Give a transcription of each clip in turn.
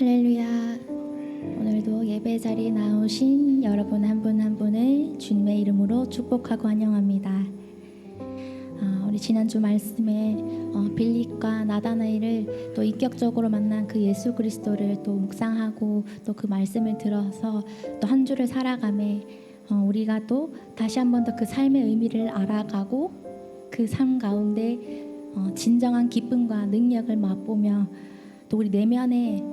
할렐루야. 오늘도 예배 자리에 나오신 여러분 한 분 한 분을 주님의 이름으로 축복하고 환영합니다. 우리 지난주 말씀에 빌립과 나다나엘을 또 인격적으로 만난 그 예수 그리스도를 또 묵상하고 또 그 말씀을 들어서 또 한 주를 살아가며 우리가 또 다시 한 번 더 그 삶의 의미를 알아가고 그 삶 가운데 진정한 기쁨과 능력을 맛보며 또 우리 내면에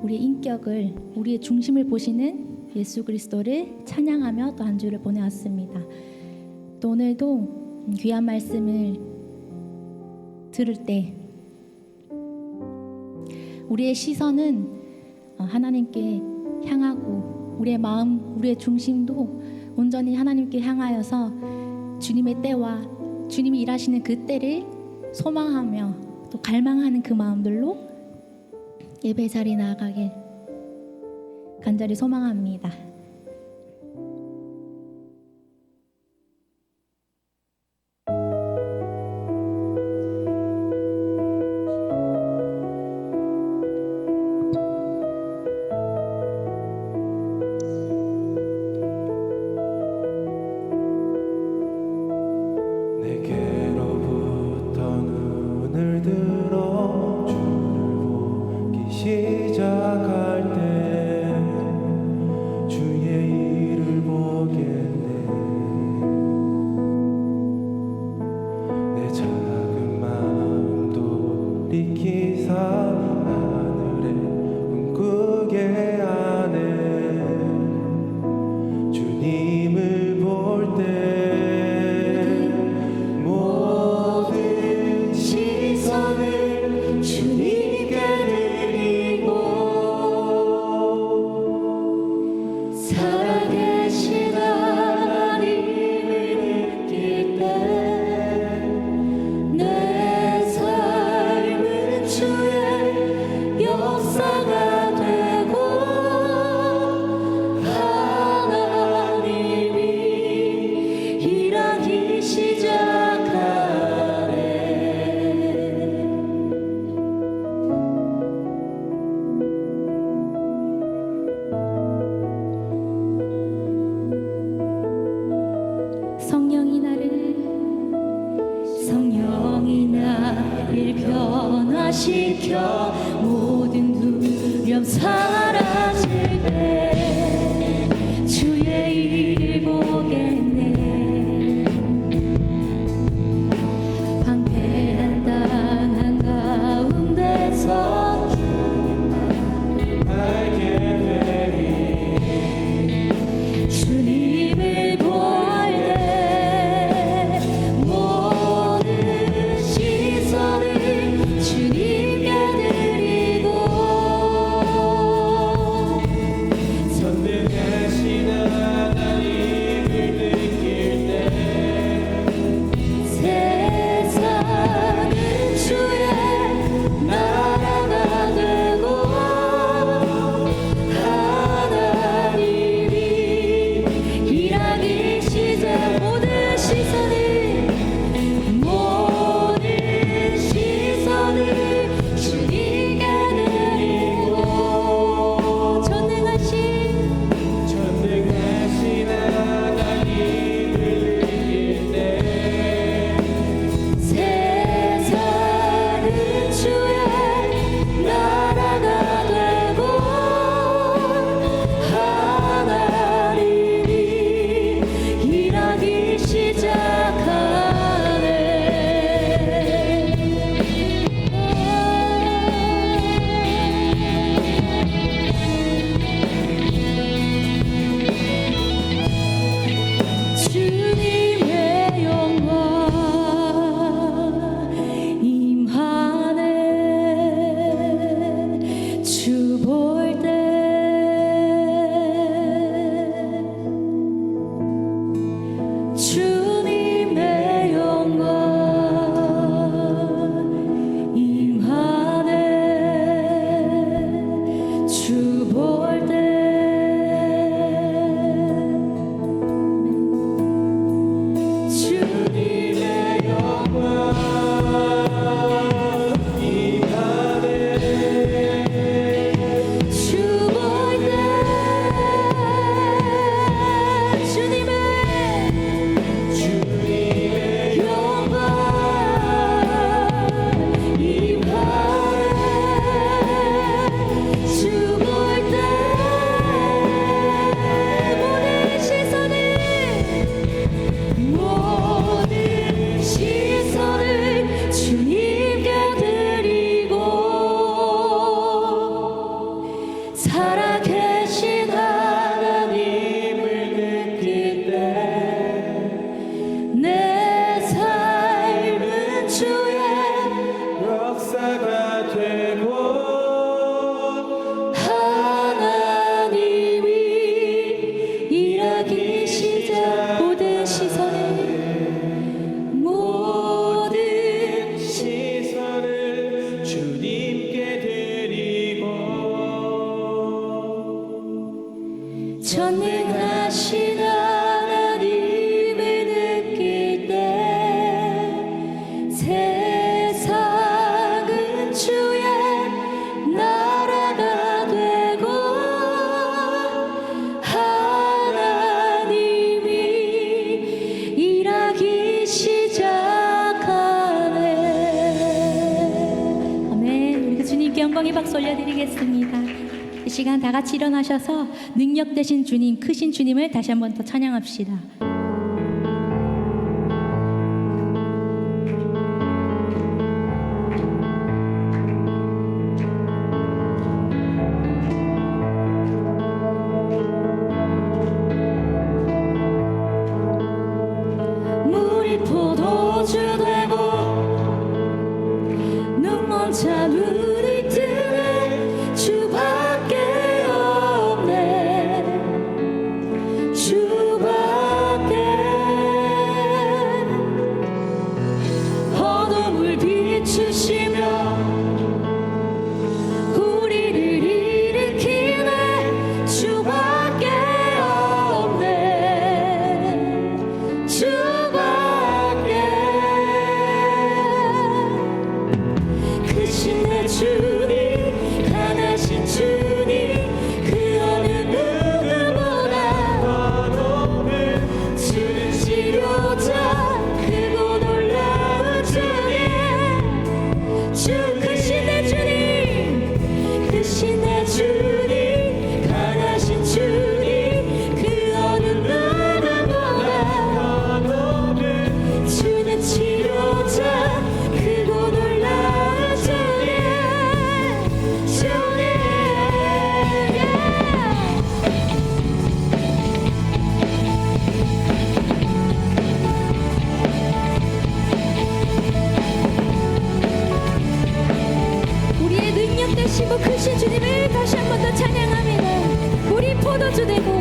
우리의 인격을, 우리의 중심을 보시는 예수 그리스도를 찬양하며 또 한 주를 보내왔습니다. 또 오늘도 귀한 말씀을 들을 때 우리의 시선은 하나님께 향하고 우리의 마음, 우리의 중심도 온전히 하나님께 향하여서 주님의 때와 주님이 일하시는 그 때를 소망하며 또 갈망하는 그 마음들로 예배 자리에 나아가길 간절히 소망합니다. 시작할 때 주의 일을 보겠네. 내 작은 마음도 리키사 하늘의 꿈꾸게 하네. 주님을 볼 때 모든 시선을 주님께 살아계신 하나님을 느낄 때 내 삶은 주의 역사가 되고 하나님이 일하기 시작하네. 성령이 나를 변화시켜 모든 두려움 사라질 때 주의 일을 보겠네. 방패한 땅 가운데서 알게 되리. 주님을 볼 때 모든 시선을 주님께 드리고 전능하신 하나님을 느낄 때 세상은 주의 나라가 되고 하나님이 일하기 시작. 모든 시선을 주님께 드리고 전능하신 하나님을 느낄 때 세상은 주의 나라가 되고 하나님이 일하기 시작하네. 영광의 박수 올려드리겠습니다. 이 시간 다 같이 일어나셔서 능력 되신 주님, 크신 주님을 다시 한번 더 찬양합시다. 물이 포도주 되고 눈먼 자 눈이 뜨네 주밖에 없네 주밖에 어둠을 비추시며 우리를 일으키네 주밖에 없네 주밖에 크신 내 주님 강하신 주님 그 어느 누구보다 높은 주는 치료자 크고 놀라운 주님 주 크신 내 주님 크신 내 주님 강하신 주님 그 어느 누구보다 높은 주는 치료자 크고 놀라운 주님 주님 우리의 능력 되시고 크신 주님을 다시 한 번 더 찬양합니다. 물이 포도주 되고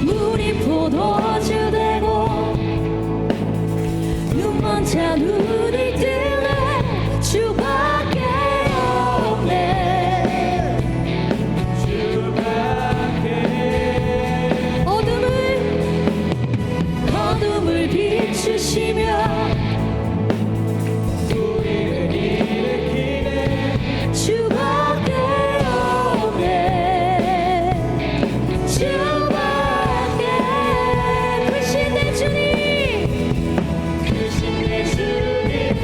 물이 포도주 되고 눈먼 자 눈이 뜨네 주밖에 없네 주밖에 어둠을 비추시며 우리를 일으키네 주밖에 없네 주밖에 크신 내 주님 크신 내 주님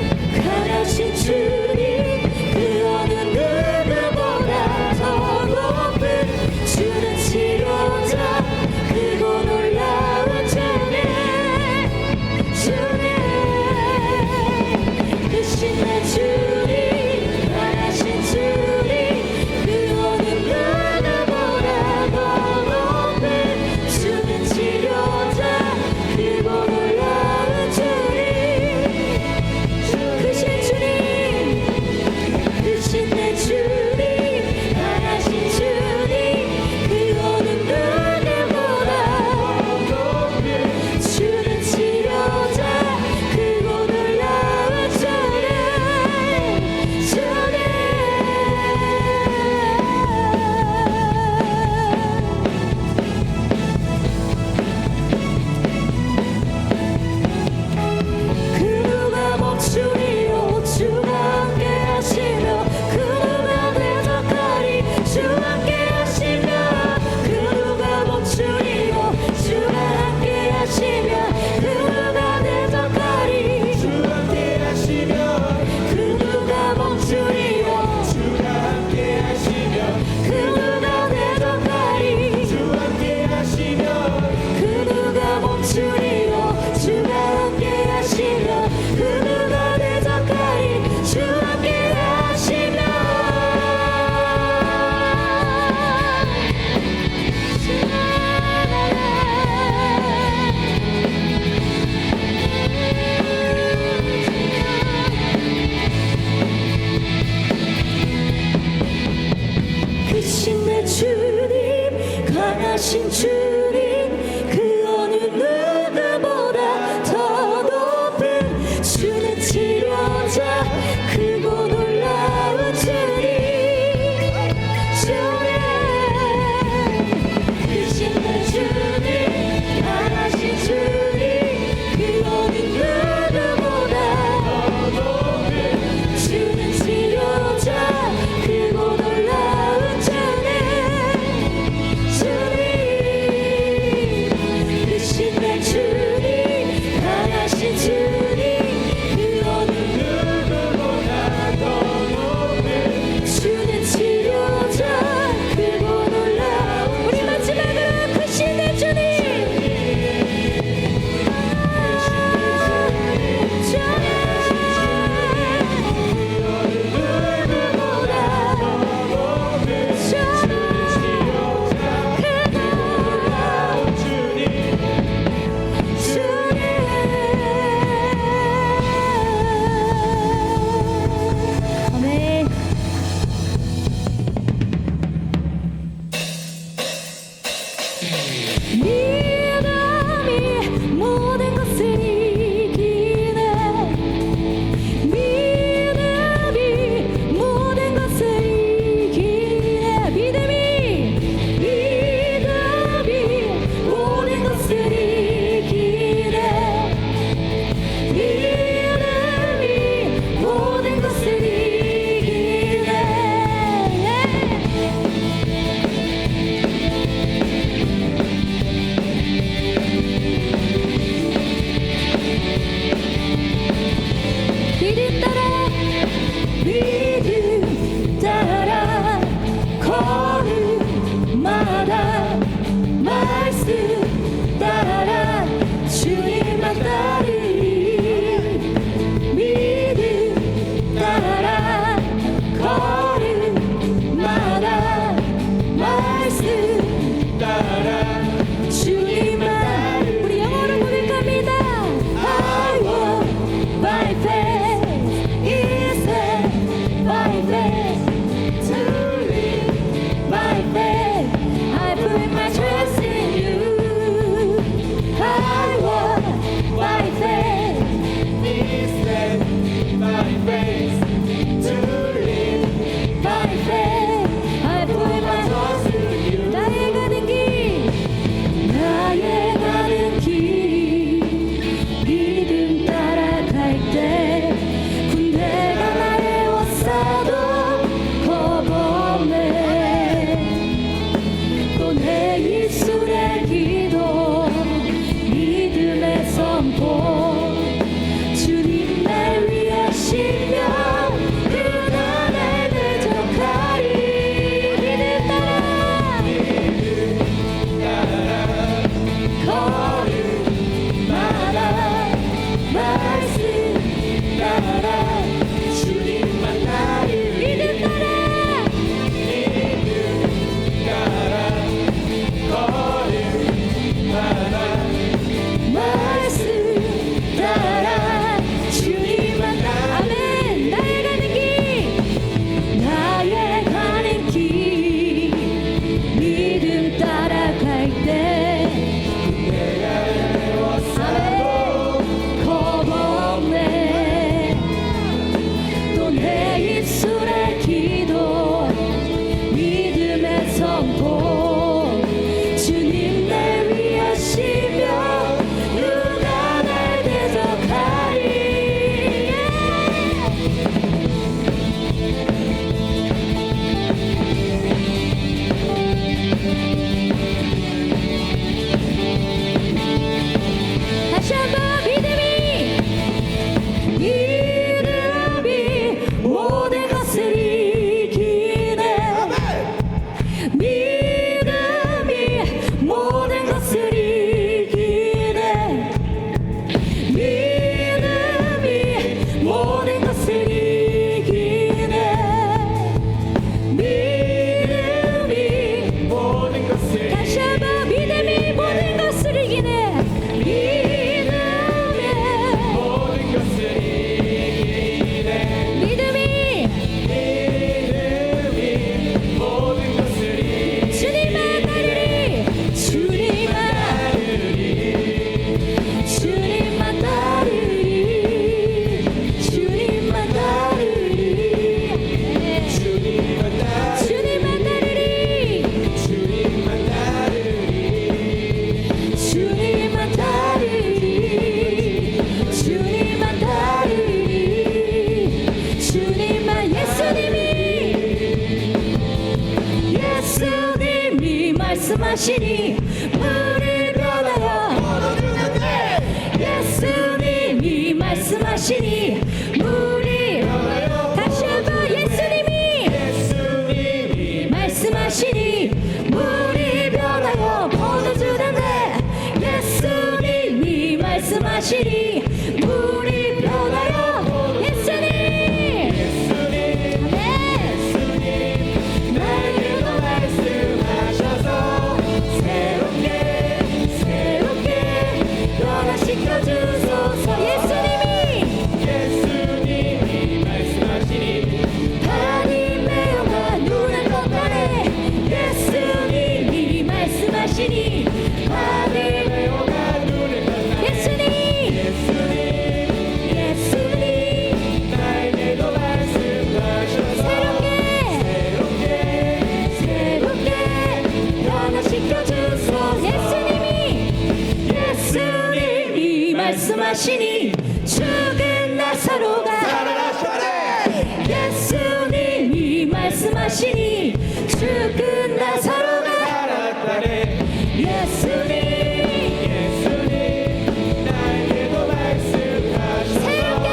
말씀하시니 물이 변하여 얻어주는데 예수님이 말씀하시니 물이 변하여 다시 한번 예수님이 말씀하시니 물이 변하여 얻어주는데 예수님이 말씀하시니 물이 변하여 예수님 아멘 나에게도 말씀하셔서 새롭게 변화시켜 주소서 예수님이 말씀하시니 하나님의 영광 눈을 떴다네 예수님이 말씀하시니 하나님의 영광 눈을 떴다 예수님 나에게도 말씀하셔서 새롭게 변화시켜 주소서 예수님이 말씀하시니 죽은 나사로가 살아나셨네 예수님이 말씀하시니 죽은 나사로가 살았다네 예수님 나에게도 말씀하셔서 새롭게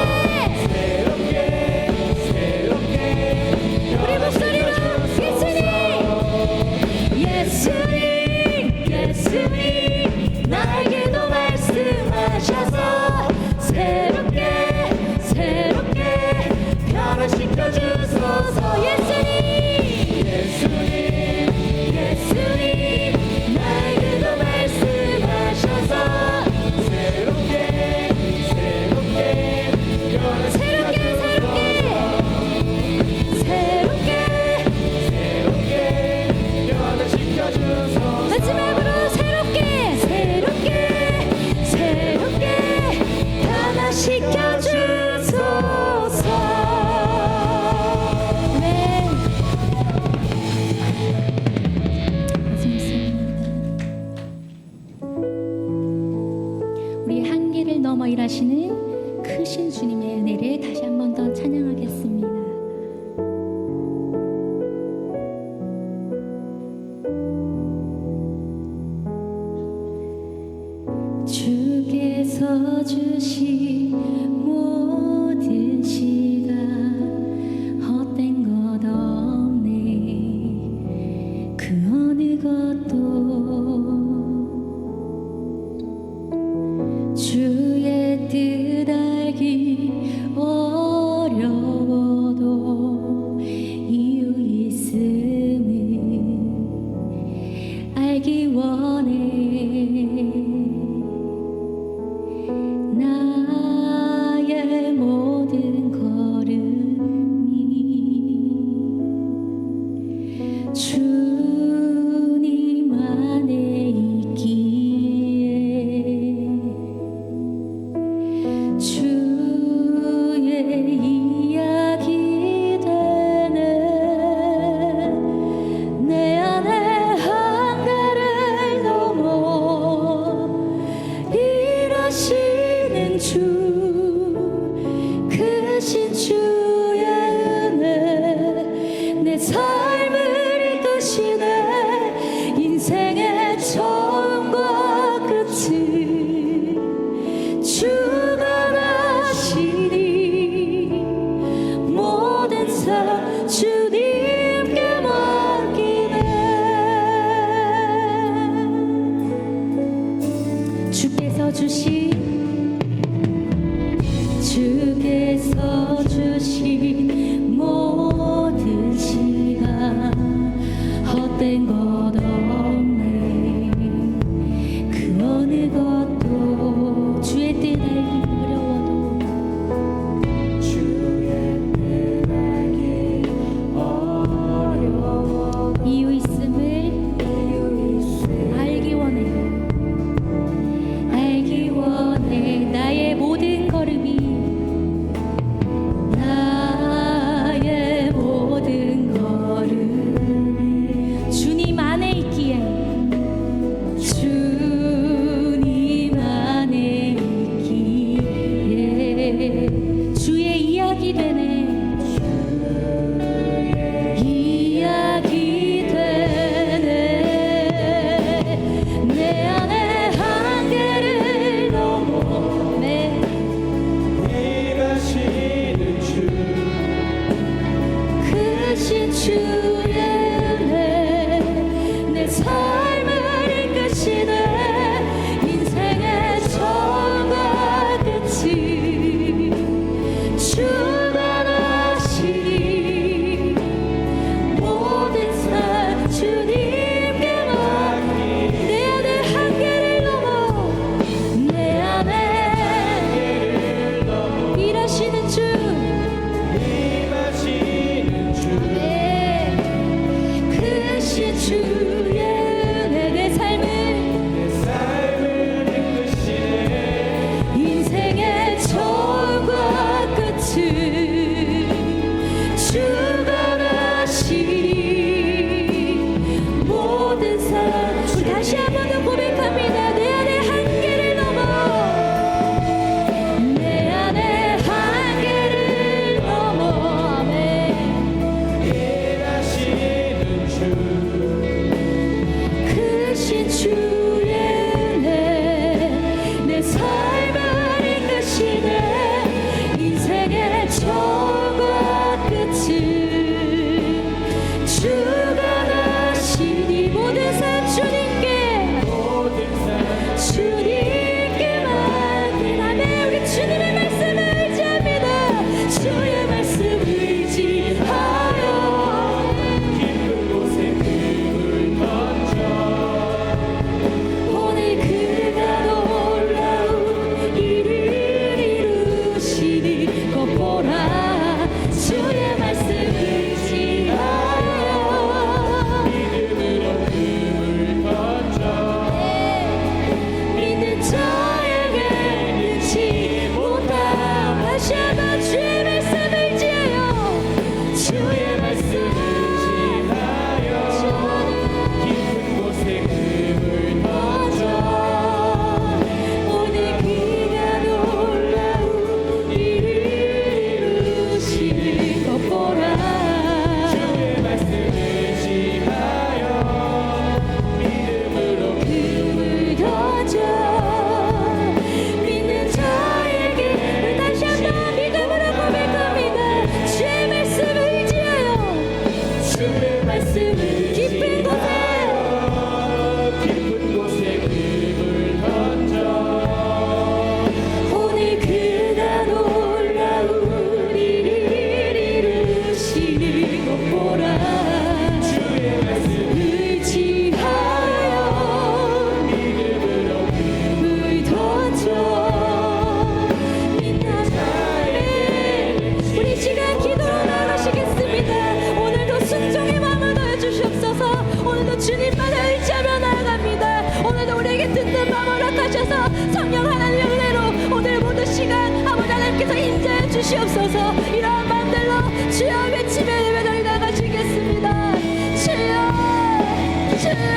우리 목소리로 예수님 나에게도 말씀하셔서 새롭게 변화시켜 주소서 예수님 나에게도 말씀하셔서 새롭게 변화시켜 주소서 마지막으로 새롭게 변화시켜 주소서 네 우리 한계를 넘어 일하시는 크신 주님의 은혜를 다시 한 번 더 찬양하겠습니다. 주께서 주신 다시 한번 주의 말씀 의지하여 주의 말씀 의지하여 깊은 곳에 금을 던져 오늘 그가 놀라운 일을 이루시는 것 보라. 주의 말씀 의지하여 믿음으로 금을 던져 믿는 자에게 우리 다시 한번 믿음으로 고백합니다. 주의 말씀 의지하여 주의 말씀 깊은 곳에 깊은 곳에 금을 던져 오늘 그가 놀라운 일을 이루시는 것 보라. 주의 말씀 의지하여 믿음으로 금을 던져 믿는 자에게 우리 시간 기도로 나가시겠습니다. 오늘도 순종의 마음을 더해 주시옵소서. 오늘도 주님만을 의지하며 나아갑니다. 오늘도 우리에게 듣는 마음을 허락하셔서 성령 하나님의 은혜로 오늘 모든 시간 아버지 하나님께서 인자해 주시옵소서. 이러한 마음들로 주여 외치며 예배드리 나가시겠습니다. 주여 주여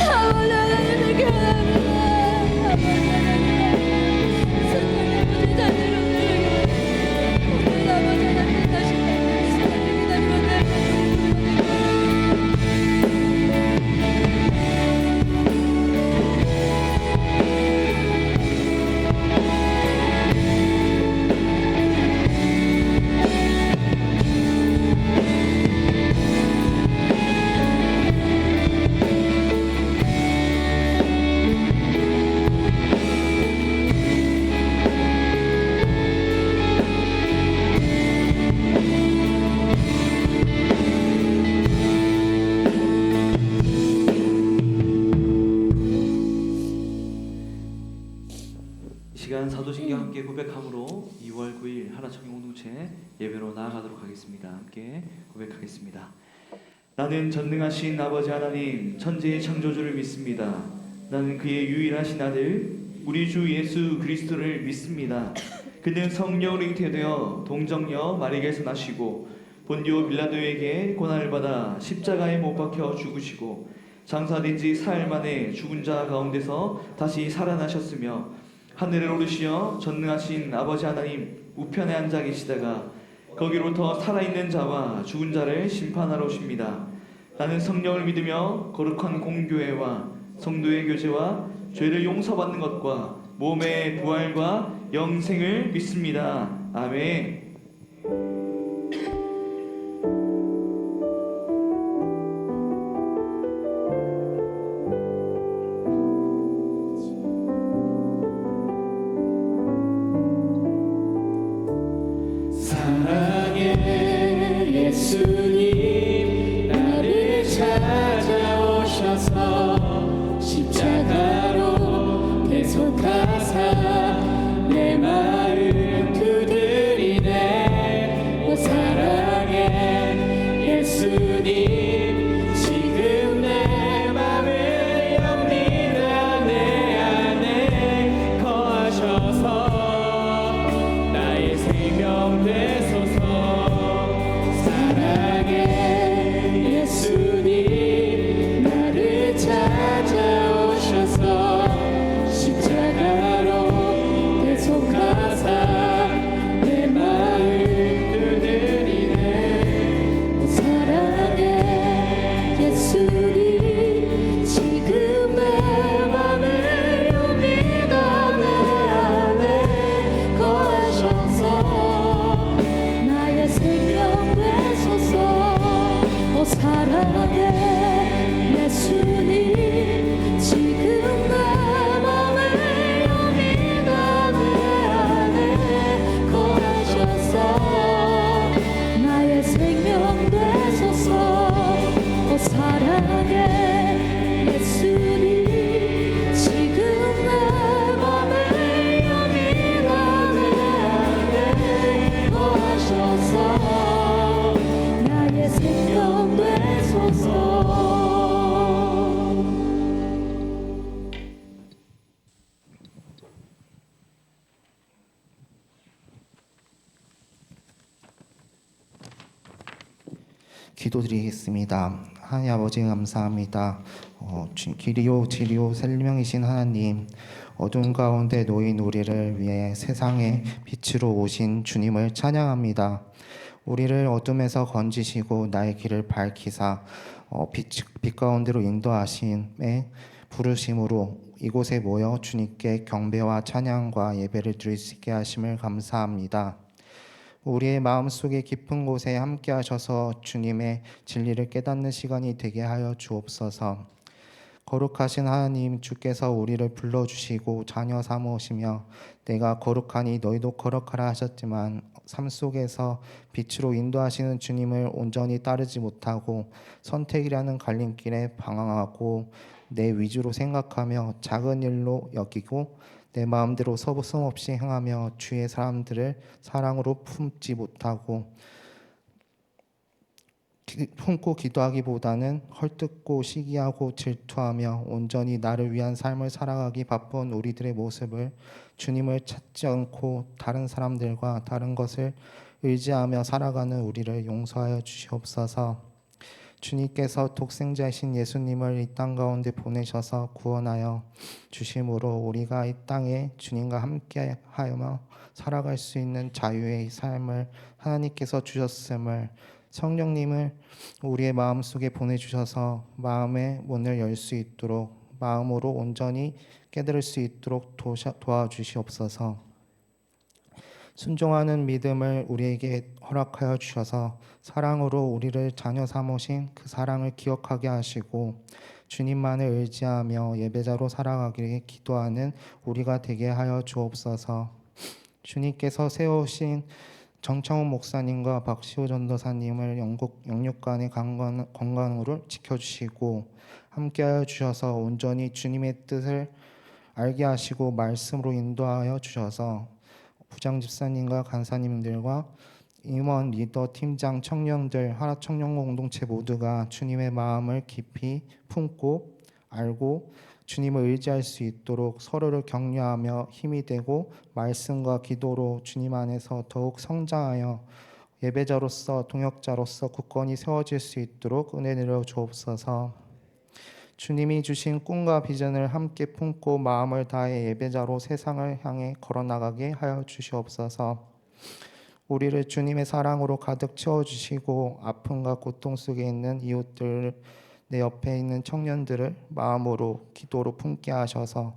아버지 하나님을 기도합니다. 아버지 하나님 성령의 아버지 자녀로 오늘 아버지 하나님 다시 이 시간 사도신경 함께 고백함으로 2월 9일 하나총회 공동체 예배로 나아가도록 하겠습니다. 함께 고백하겠습니다. 나는 전능하신 아버지 하나님 천지의 창조주를 믿습니다. 나는 그의 유일하신 아들 우리 주 예수 그리스도를 믿습니다. 그는 성령으로 잉태되어 동정녀 마리아에서 나시고 본디오 빌라도에게 고난을 받아 십자가에 못 박혀 죽으시고 장사된 지 사흘 만에 죽은 자 가운데서 다시 살아나셨으며 하늘에 오르시어 전능하신 아버지 하나님 우편에 앉아 계시다가 거기로부터 살아있는 자와 죽은 자를 심판하러 오십니다. 나는 성령을 믿으며 거룩한 공교회와 성도의 교제와 죄를 용서받는 것과 몸의 부활과 영생을 믿습니다. 아멘. 사랑의 예수님 나를 찾아오셔서 십자가로 대속하사 내 마음 두드리네. 오 사랑의 예수님 지금 내 맘을 엽니다. 내 안에 거하셔서 나의 생명 되소서. 사랑의 기도드리겠습니다. 하나님 아버지 감사합니다. 길이요 진리요 생명이신 하나님, 어두운 가운데 놓인 우리를 위해 세상에 빛으로 오신 주님을 찬양합니다. 우리를 어둠에서 건지시고 나의 길을 밝히사 빛 가운데로 인도하심에 부르심으로 이곳에 모여 주님께 경배와 찬양과 예배를 드릴 수 있게 하심을 감사합니다. 우리의 마음속에 깊은 곳에 함께 하셔서 주님의 진리를 깨닫는 시간이 되게 하여 주옵소서. 거룩하신 하나님, 주께서 우리를 불러주시고 자녀 삼으시며 내가 거룩하니 너희도 거룩하라 하셨지만 삶 속에서 빛으로 인도하시는 주님을 온전히 따르지 못하고 선택이라는 갈림길에 방황하고 내 위주로 생각하며 작은 일로 여기고 내 마음대로 서슴없이 행하며 주의 사람들을 사랑으로 품지 못하고 품고 기도하기보다는 헐뜯고 시기하고 질투하며 온전히 나를 위한 삶을 살아가기 바쁜 우리들의 모습을 주님을 찾지 않고 다른 사람들과 다른 것을 의지하며 살아가는 우리를 용서하여 주시옵소서. 주님께서 독생자이신 예수님을 이 땅 가운데 보내셔서 구원하여 주심으로 우리가 이 땅에 주님과 함께 하여 살아갈 수 있는 자유의 삶을 하나님께서 주셨음을, 성령님을 우리의 마음속에 보내주셔서 마음의 문을 열 수 있도록 마음으로 온전히 깨달을 수 있도록 도와주시옵소서. 순종하는 믿음을 우리에게 허락하여 주셔서 사랑으로 우리를 자녀 삼으신 그 사랑을 기억하게 하시고 주님만을 의지하며 예배자로 살아가기를 기도하는 우리가 되게 하여 주옵소서. 주님께서 세우신 정창훈 목사님과 박시호 전도사님을 영국 영육간의 건강으로 지켜주시고 함께하여 주셔서 온전히 주님의 뜻을 알게 하시고 말씀으로 인도하여 주셔서 부장 집사님과 간사님들과 임원, 리더, 팀장, 청년들, 하나 청년고 공동체 모두가 주님의 마음을 깊이 품고 알고 주님을 의지할 수 있도록 서로를 격려하며 힘이 되고 말씀과 기도로 주님 안에서 더욱 성장하여 예배자로서 동역자로서 굳건히 세워질 수 있도록 은혜 내려 주옵소서. 주님이 주신 꿈과 비전을 함께 품고 마음을 다해 예배자로 세상을 향해 걸어나가게 하여 주시옵소서. 우리를 주님의 사랑으로 가득 채워주시고 아픔과 고통 속에 있는 이웃들, 내 옆에 있는 청년들을 마음으로 기도로 품게 하셔서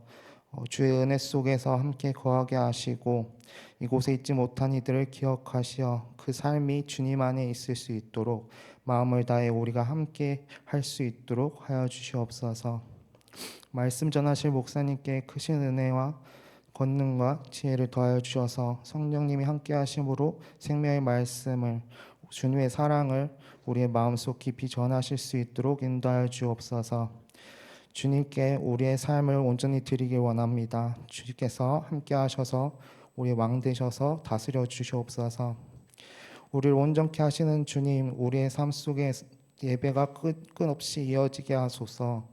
주의 은혜 속에서 함께 거하게 하시고 이곳에 있지 못한 이들을 기억하시어 그 삶이 주님 안에 있을 수 있도록 마음을 다해 우리가 함께 할 수 있도록 하여 주시옵소서. 말씀 전하실 목사님께 크신 은혜와 권능과 지혜를 더하여 주셔서 성령님이 함께 하심으로 생명의 말씀을 주님의 사랑을 우리의 마음속 깊이 전하실 수 있도록 인도하여 주옵소서. 주님께 우리의 삶을 온전히 드리길 원합니다. 주님께서 함께 하셔서 우리의 왕 되셔서 다스려 주시옵소서. 우리를 온전케 하시는 주님, 우리의 삶 속에 예배가 끝없이 이어지게 하소서.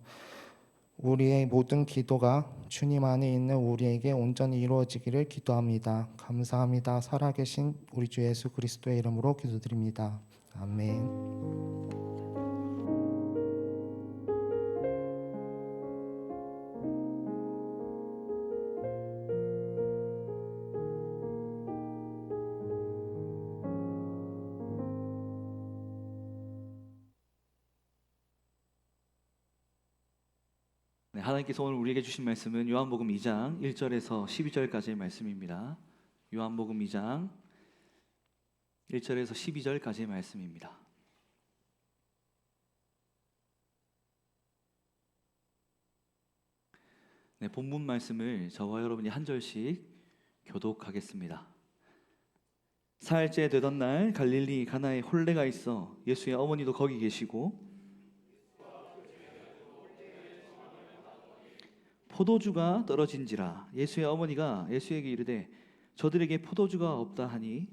우리의 모든 기도가 주님 안에 있는 우리에게 온전히 이루어지기를 기도합니다. 감사합니다. 살아계신 우리 주 예수 그리스도의 이름으로 기도드립니다. 아멘. 네, 하나님께서 오늘 우리에게 주신 말씀은 요한복음 2장 1절에서 12절까지의 말씀입니다. 요한복음 2장 1절에서 12절까지의 말씀입니다. 네, 본문 말씀을 저와 여러분이 한 절씩 교독하겠습니다. 사흘째 되던 날 갈릴리 가나에 혼례가 있어 예수의 어머니도 거기 계시고 포도주가 떨어진지라. 예수의 어머니가 예수에게 이르되 저들에게 포도주가 없다 하니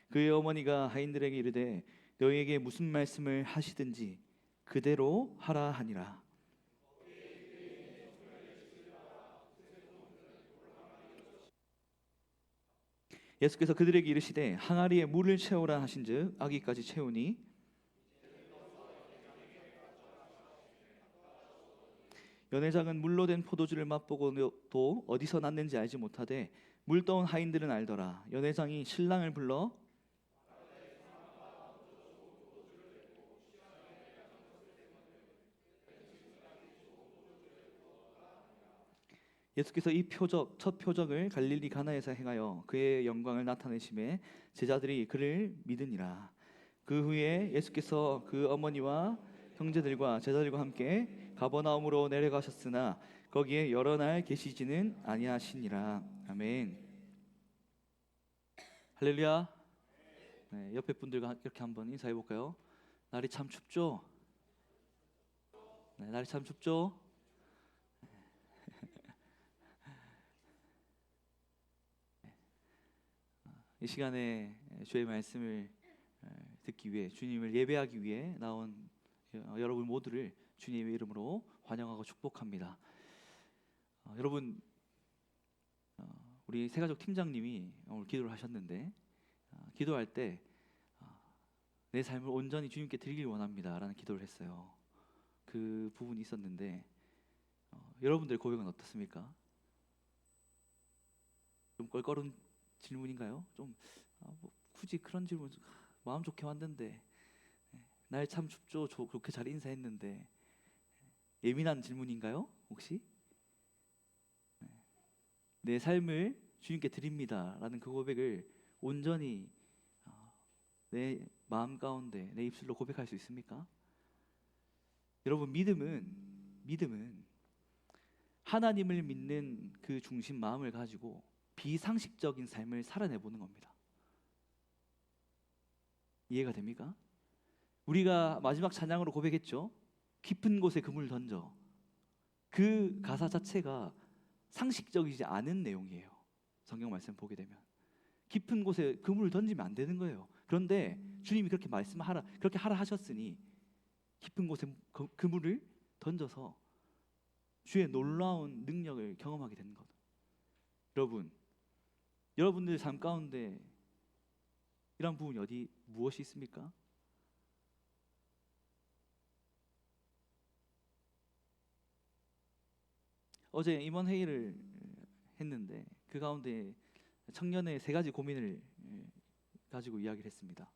그의 어머니가 하인들에게 이르되 너희에게 무슨 말씀을 하시든지 그대로 하라 하니라. 예수께서 그들에게 이르시되 항아리에 물을 채우라 하신즉 아기까지 채우니 연회장은 물로 된 포도주를 맛보고도 어디서 났는지 알지 못하되 물 떠온 하인들은 알더라. 연회장이 신랑을 불러 예수께서 이 첫 표적을 갈릴리 가나에서 행하여 그의 영광을 나타내심에 제자들이 그를 믿으니라. 그 후에 예수께서 그 어머니와 형제들과 제자들과 함께 가버나움으로 내려가셨으나 거기에 여러 날 계시지는 아니하시니라. 아멘. 할렐루야. 네, 옆에 분들과 이렇게 한번 인사해 볼까요? 날이 참 춥죠? 네, 날이 참 춥죠? 이 시간에 주의 말씀을 듣기 위해 주님을 예배하기 위해 나온 여러분 모두를 주님의 이름으로 환영하고 축복합니다. 여러분, 우리 새가족 팀장님이 오늘 기도를 하셨는데 기도할 때 내 삶을 온전히 주님께 드리길 원합니다 라는 기도를 했어요. 그 부분이 있었는데 여러분들의 고백은 어떻습니까? 좀 껄끄러운 질문인가요? 좀 뭐 굳이 그런 질문 마음 좋게 왔는데 날 참 춥죠. 좋게 잘 인사했는데 예민한 질문인가요? 혹시? 내 삶을 주님께 드립니다 라는 그 고백을 온전히 내 마음 가운데 내 입술로 고백할 수 있습니까? 여러분, 믿음은 하나님을 믿는 그 중심 마음을 가지고 비상식적인 삶을 살아내보는 겁니다. 이해가 됩니까? 우리가 마지막 찬양으로 고백했죠. 깊은 곳에 그물 던져. 그 가사 자체가 상식적이지 않은 내용이에요. 성경 말씀 보게 되면 깊은 곳에 그물을 던지면 안 되는 거예요. 그런데 주님이 그렇게 말씀하라, 그렇게 하라 하셨으니 깊은 곳에 그물을 던져서 주의 놀라운 능력을 경험하게 되는 것. 여러분들 삶 가운데 이런 부분이 무엇이 있습니까? 어제 임원 회의를 했는데 그 가운데 청년의 3가지 고민을 가지고 이야기를 했습니다.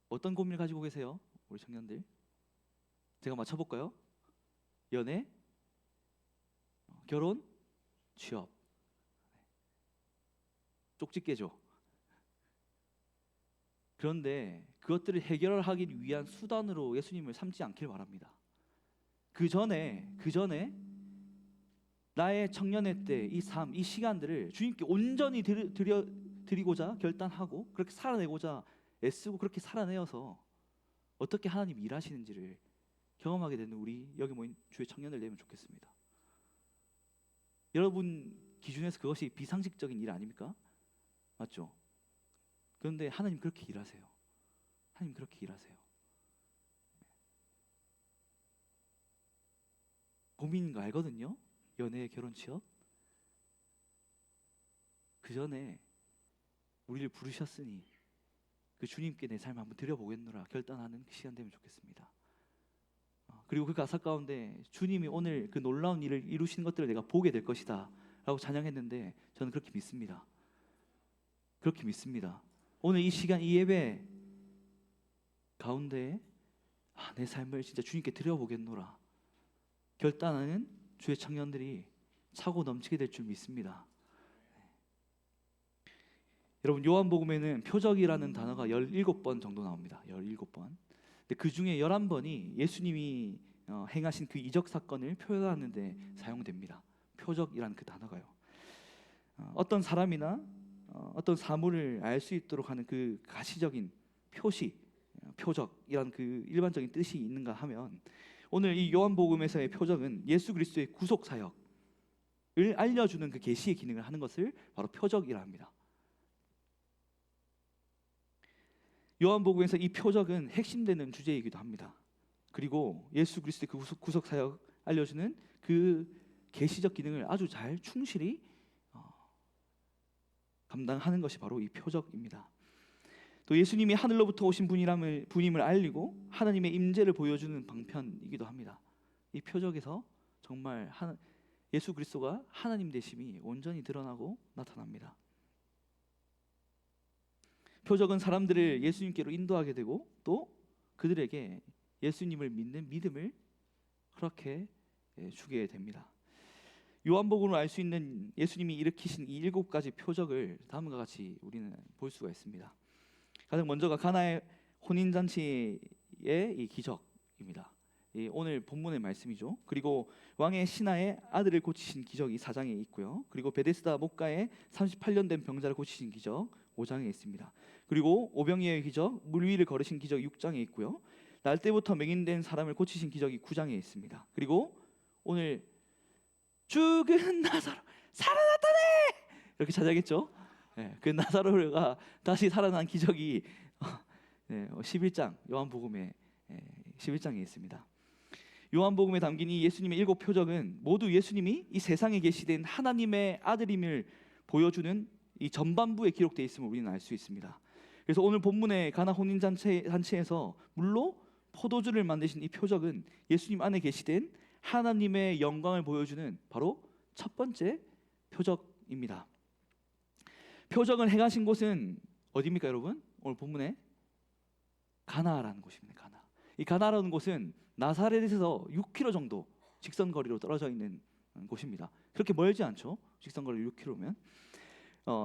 어떤 고민을 가지고 계세요? 우리 청년들 제가 맞춰볼까요? 연애, 결혼, 취업. 쪽집게죠. 그런데 그것들을 해결하기 위한 수단으로 예수님을 삼지 않길 바랍니다. 그 전에 나의 청년의 때 이 삶, 이 시간들을 주님께 온전히 드리고자 결단하고 그렇게 살아내고자 애쓰고 그렇게 살아내어서 어떻게 하나님이 일하시는지를 경험하게 되는 우리 여기 모인 주의 청년들 되면 좋겠습니다. 여러분 기준에서 그것이 비상식적인 일 아닙니까? 맞죠? 그런데 하나님 그렇게 일하세요. 하나님 그렇게 일하세요. 고민인 거 알거든요. 연애, 결혼, 취업. 그 전에 우리를 부르셨으니 그 주님께 내 삶을 한번 드려보겠노라 결단하는 그 시간 되면 좋겠습니다. 그리고 그 가사 가운데 주님이 오늘 그 놀라운 일을 이루시는 것들을 내가 보게 될 것이다 라고 찬양했는데 저는 그렇게 믿습니다. 그렇게 믿습니다. 오늘 이 시간, 이 예배 가운데 내 삶을 진짜 주님께 드려보겠노라 결단하는 주의 청년들이 차고 넘치게 될 줄 믿습니다. 여러분, 요한복음에는 표적이라는 단어가 17번 정도 나옵니다. 17번. 근데 그 중에 11번이 예수님이 행하신 그 이적 사건을 표현하는 데 사용됩니다. 표적이라는 그 단어가요. 어떤 사람이나 어떤 사물을 알 수 있도록 하는 그 가시적인 표시, 표적이라는 그 일반적인 뜻이 있는가 하면 오늘 이 요한복음에서의 표적은 예수 그리스도의 구속 사역을 알려주는 그 계시의 기능을 하는 것을 바로 표적이라 합니다. 요한복음에서 이 표적은 핵심되는 주제이기도 합니다. 그리고 예수 그리스도의 그 구속 사역 알려주는 그 계시적 기능을 아주 잘 충실히 감당하는 것이 바로 이 표적입니다. 또 예수님이 하늘로부터 오신 분임을 알리고 하나님의 임재를 보여주는 방편이기도 합니다. 이 표적에서 정말 예수 그리스도가 하나님 되심이 온전히 드러나고 나타납니다. 표적은 사람들을 예수님께로 인도하게 되고 또 그들에게 예수님을 믿는 믿음을 허락해 주게 됩니다. 요한복음으로 알 수 있는 예수님이 일으키신 이 7가지 표적을 다음과 같이 우리는 볼 수가 있습니다. 가장 먼저가 가나의 혼인잔치의 이 기적입니다. 오늘 본문의 말씀이죠. 그리고 왕의 신하의 아들을 고치신 기적이 4장에 있고요. 그리고 베데스다 목가에 38년 된 병자를 고치신 기적 5장에 있습니다. 그리고 오병이어의 기적, 물 위를 걸으신 기적 6장에 있고요. 날 때부터 맹인된 사람을 고치신 기적이 9장에 있습니다. 그리고 오늘 죽은 나사로 살아났다네 이렇게 찾아야겠죠. 그 나사로가 다시 살아난 기적이 11장 요한복음의 11장에 있습니다. 요한복음에 담긴 이 예수님의 7 표적은 모두 예수님이 이 세상에 계시된 하나님의 아들임을 보여주는 이 전반부에 기록되어 있음을 우리는 알 수 있습니다. 그래서 오늘 본문의 가나 혼인잔치에서 물로 포도주를 만드신 이 표적은 예수님 안에 계시된 하나님의 영광을 보여주는 바로 첫 번째 표적입니다. 표적을 행하신 곳은 어디입니까, 여러분? 오늘 본문에 가나라는 곳입니다. 가나. 이 가나라는 곳은 나사렛에서 6km 정도 직선 거리로 떨어져 있는 곳입니다. 그렇게 멀지 않죠? 직선 거리 6km면.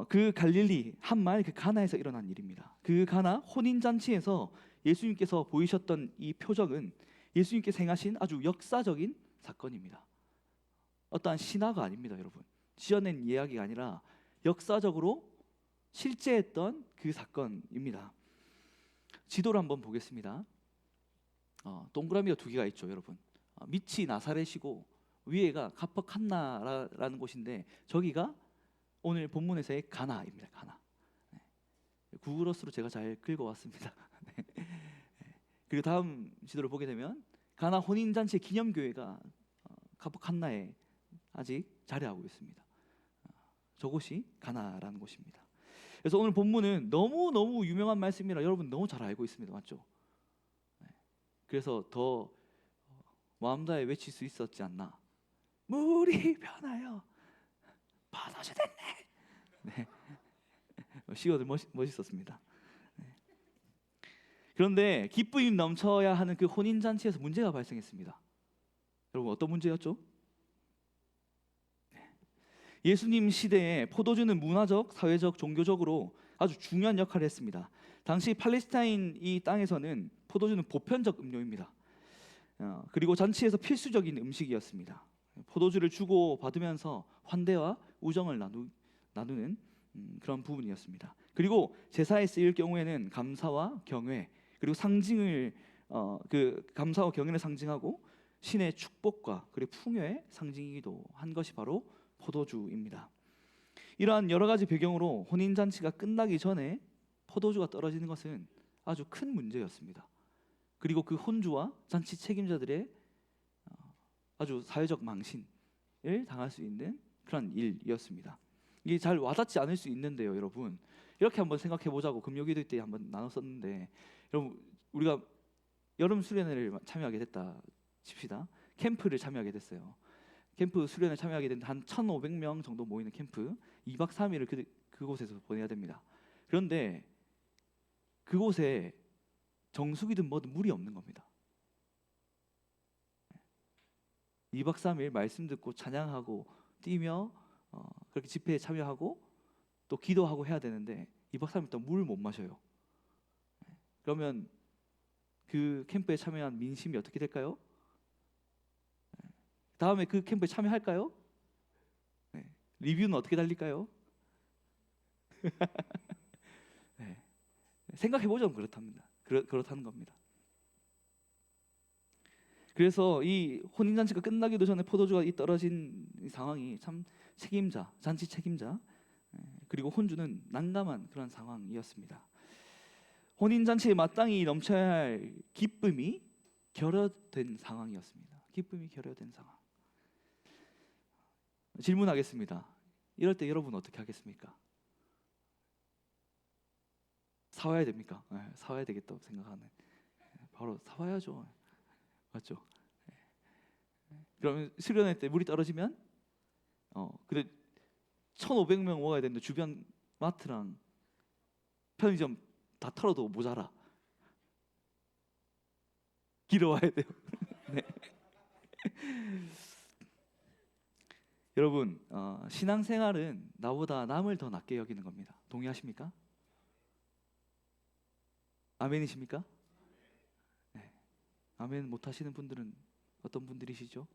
그 갈릴리 한 마을 그 가나에서 일어난 일입니다. 그 가나 혼인 잔치에서 예수님께서 보이셨던 이 표적은 예수님께서 행하신 아주 역사적인 사건입니다. 어떠한 신화가 아닙니다, 여러분. 지어낸 이야기가 아니라 역사적으로 실제 했던 그 사건입니다. 지도를 한번 보겠습니다. 동그라미가 2개가 있죠, 여러분. 밑이 나사렛이고 위에가 가퍼칸나라는 곳인데 저기가 오늘 본문에서의 가나입니다. 가나. 구글어스로 제가 잘 긁어왔습니다. 그리고 다음 지도를 보게 되면 가나 혼인잔치 기념교회가 가퍼칸나에 아직 자리하고 있습니다. 저곳이 가나라는 곳입니다. 그래서 오늘 본문은 너무너무 유명한 말씀이라 여러분 너무 잘 알고 있습니다. 맞죠? 그래서 더 마음 다해 외칠 수 있었지 않나. 물이 변하여 포도주 됐네. 시어들 멋있었습니다. 그런데 기쁨이 넘쳐야 하는 그 혼인잔치에서 문제가 발생했습니다. 여러분 어떤 문제였죠? 예수님 시대에 포도주는 문화적, 사회적, 종교적으로 아주 중요한 역할을 했습니다. 당시 팔레스타인 이 땅에서는 포도주는 보편적 음료입니다. 그리고 잔치에서 필수적인 음식이었습니다. 포도주를 주고 받으면서 환대와 우정을 나누는 그런 부분이었습니다. 그리고 제사에 쓰일 경우에는 감사와 경외 그리고 상징을 그 감사와 경외를 상징하고 신의 축복과 그리고 풍요의 상징이기도 한 것이 바로 포도주입니다. 이러한 여러 가지 배경으로 혼인 잔치가 끝나기 전에 포도주가 떨어지는 것은 아주 큰 문제였습니다. 그리고 그 혼주와 잔치 책임자들의 아주 사회적 망신을 당할 수 있는 그런 일이었습니다. 이게 잘 와닿지 않을 수 있는데요, 여러분. 이렇게 한번 생각해 보자고 금요기도 때 한번 나눴었는데, 여러분 우리가 여름 수련회를 참여하게 됐다 칩시다. 캠프를 참여하게 됐어요. 캠프 수련회 참여하게 됐는데 한 1,500명 정도 모이는 캠프 2박 3일을 그곳에서 보내야 됩니다. 그런데 그곳에 정수기든 뭐든 물이 없는 겁니다. 2박 3일 말씀 듣고 찬양하고 뛰며 그렇게 집회에 참여하고 또 기도하고 해야 되는데 2박 3일 동안 물을 못 마셔요. 그러면 그 캠프에 참여한 민심이 어떻게 될까요? 다음에 그 캠프에 참여할까요? 리뷰는 어떻게 달릴까요? 생각해보자면 그렇다는 겁니다. 그래서 이 혼인잔치가 끝나기도 전에 포도주가 떨어진 이 상황이 참 잔치 책임자 그리고 혼주는 난감한 그런 상황이었습니다. 혼인잔치에 마땅히 넘쳐야 할 기쁨이 결여된 상황이었습니다. 기쁨이 결여된 상황. 질문하겠습니다. 이럴 때 여러분 어떻게 하겠습니까? 사와야 됩니까? 사와야 되겠다고 생각하는, 바로 사와야죠. 맞죠? 그러면 수련회 때 물이 떨어지면 그래 1,500명 먹어야 되는데 주변 마트랑 편의점 다 털어도 모자라. 길어와야 돼요. 네. 여러분, 신앙생활은 나보다 남을 더 낫게 여기는 겁니다. 동의하십니까? 아멘이십니까? 네. 아멘 못하시는 분들은 어떤 분들이시죠?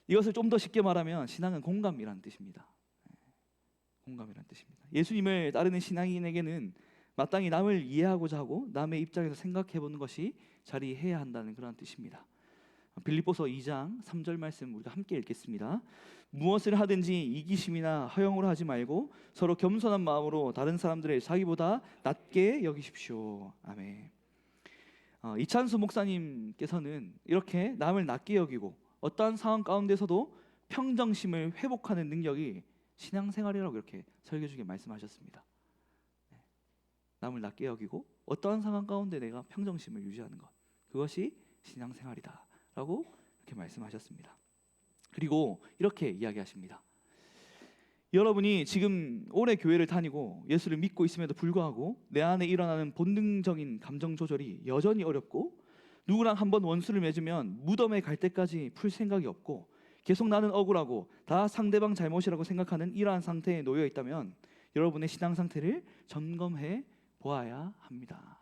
이것을 좀 더 쉽게 말하면 신앙은 공감이라는 뜻입니다. 공감이라는 뜻입니다. 예수님을 따르는 신앙인에게는 마땅히 남을 이해하고자 하고 남의 입장에서 생각해보는 것이 자리해야 한다는 그런 뜻입니다. 빌립보서 2장 3절 말씀 우리가 함께 읽겠습니다. 무엇을 하든지 이기심이나 허영으로 하지 말고 서로 겸손한 마음으로 다른 사람들을 자기보다 낮게 여기십시오. 아멘. 이찬수 목사님께서는 이렇게 남을 낮게 여기고 어떠한 상황 가운데서도 평정심을 회복하는 능력이 신앙생활이라고 이렇게 설교 중에 말씀하셨습니다. 남을 낮게 여기고 어떠한 상황 가운데 내가 평정심을 유지하는 것, 그것이 신앙생활이다 라고 이렇게 말씀하셨습니다. 그리고 이렇게 이야기하십니다. 여러분이 지금 오래 교회를 다니고 예수를 믿고 있음에도 불구하고 내 안에 일어나는 본능적인 감정 조절이 여전히 어렵고 누구랑 한번 원수를 맺으면 무덤에 갈 때까지 풀 생각이 없고 계속 나는 억울하고 다 상대방 잘못이라고 생각하는 이러한 상태에 놓여 있다면 여러분의 신앙 상태를 점검해 보아야 합니다.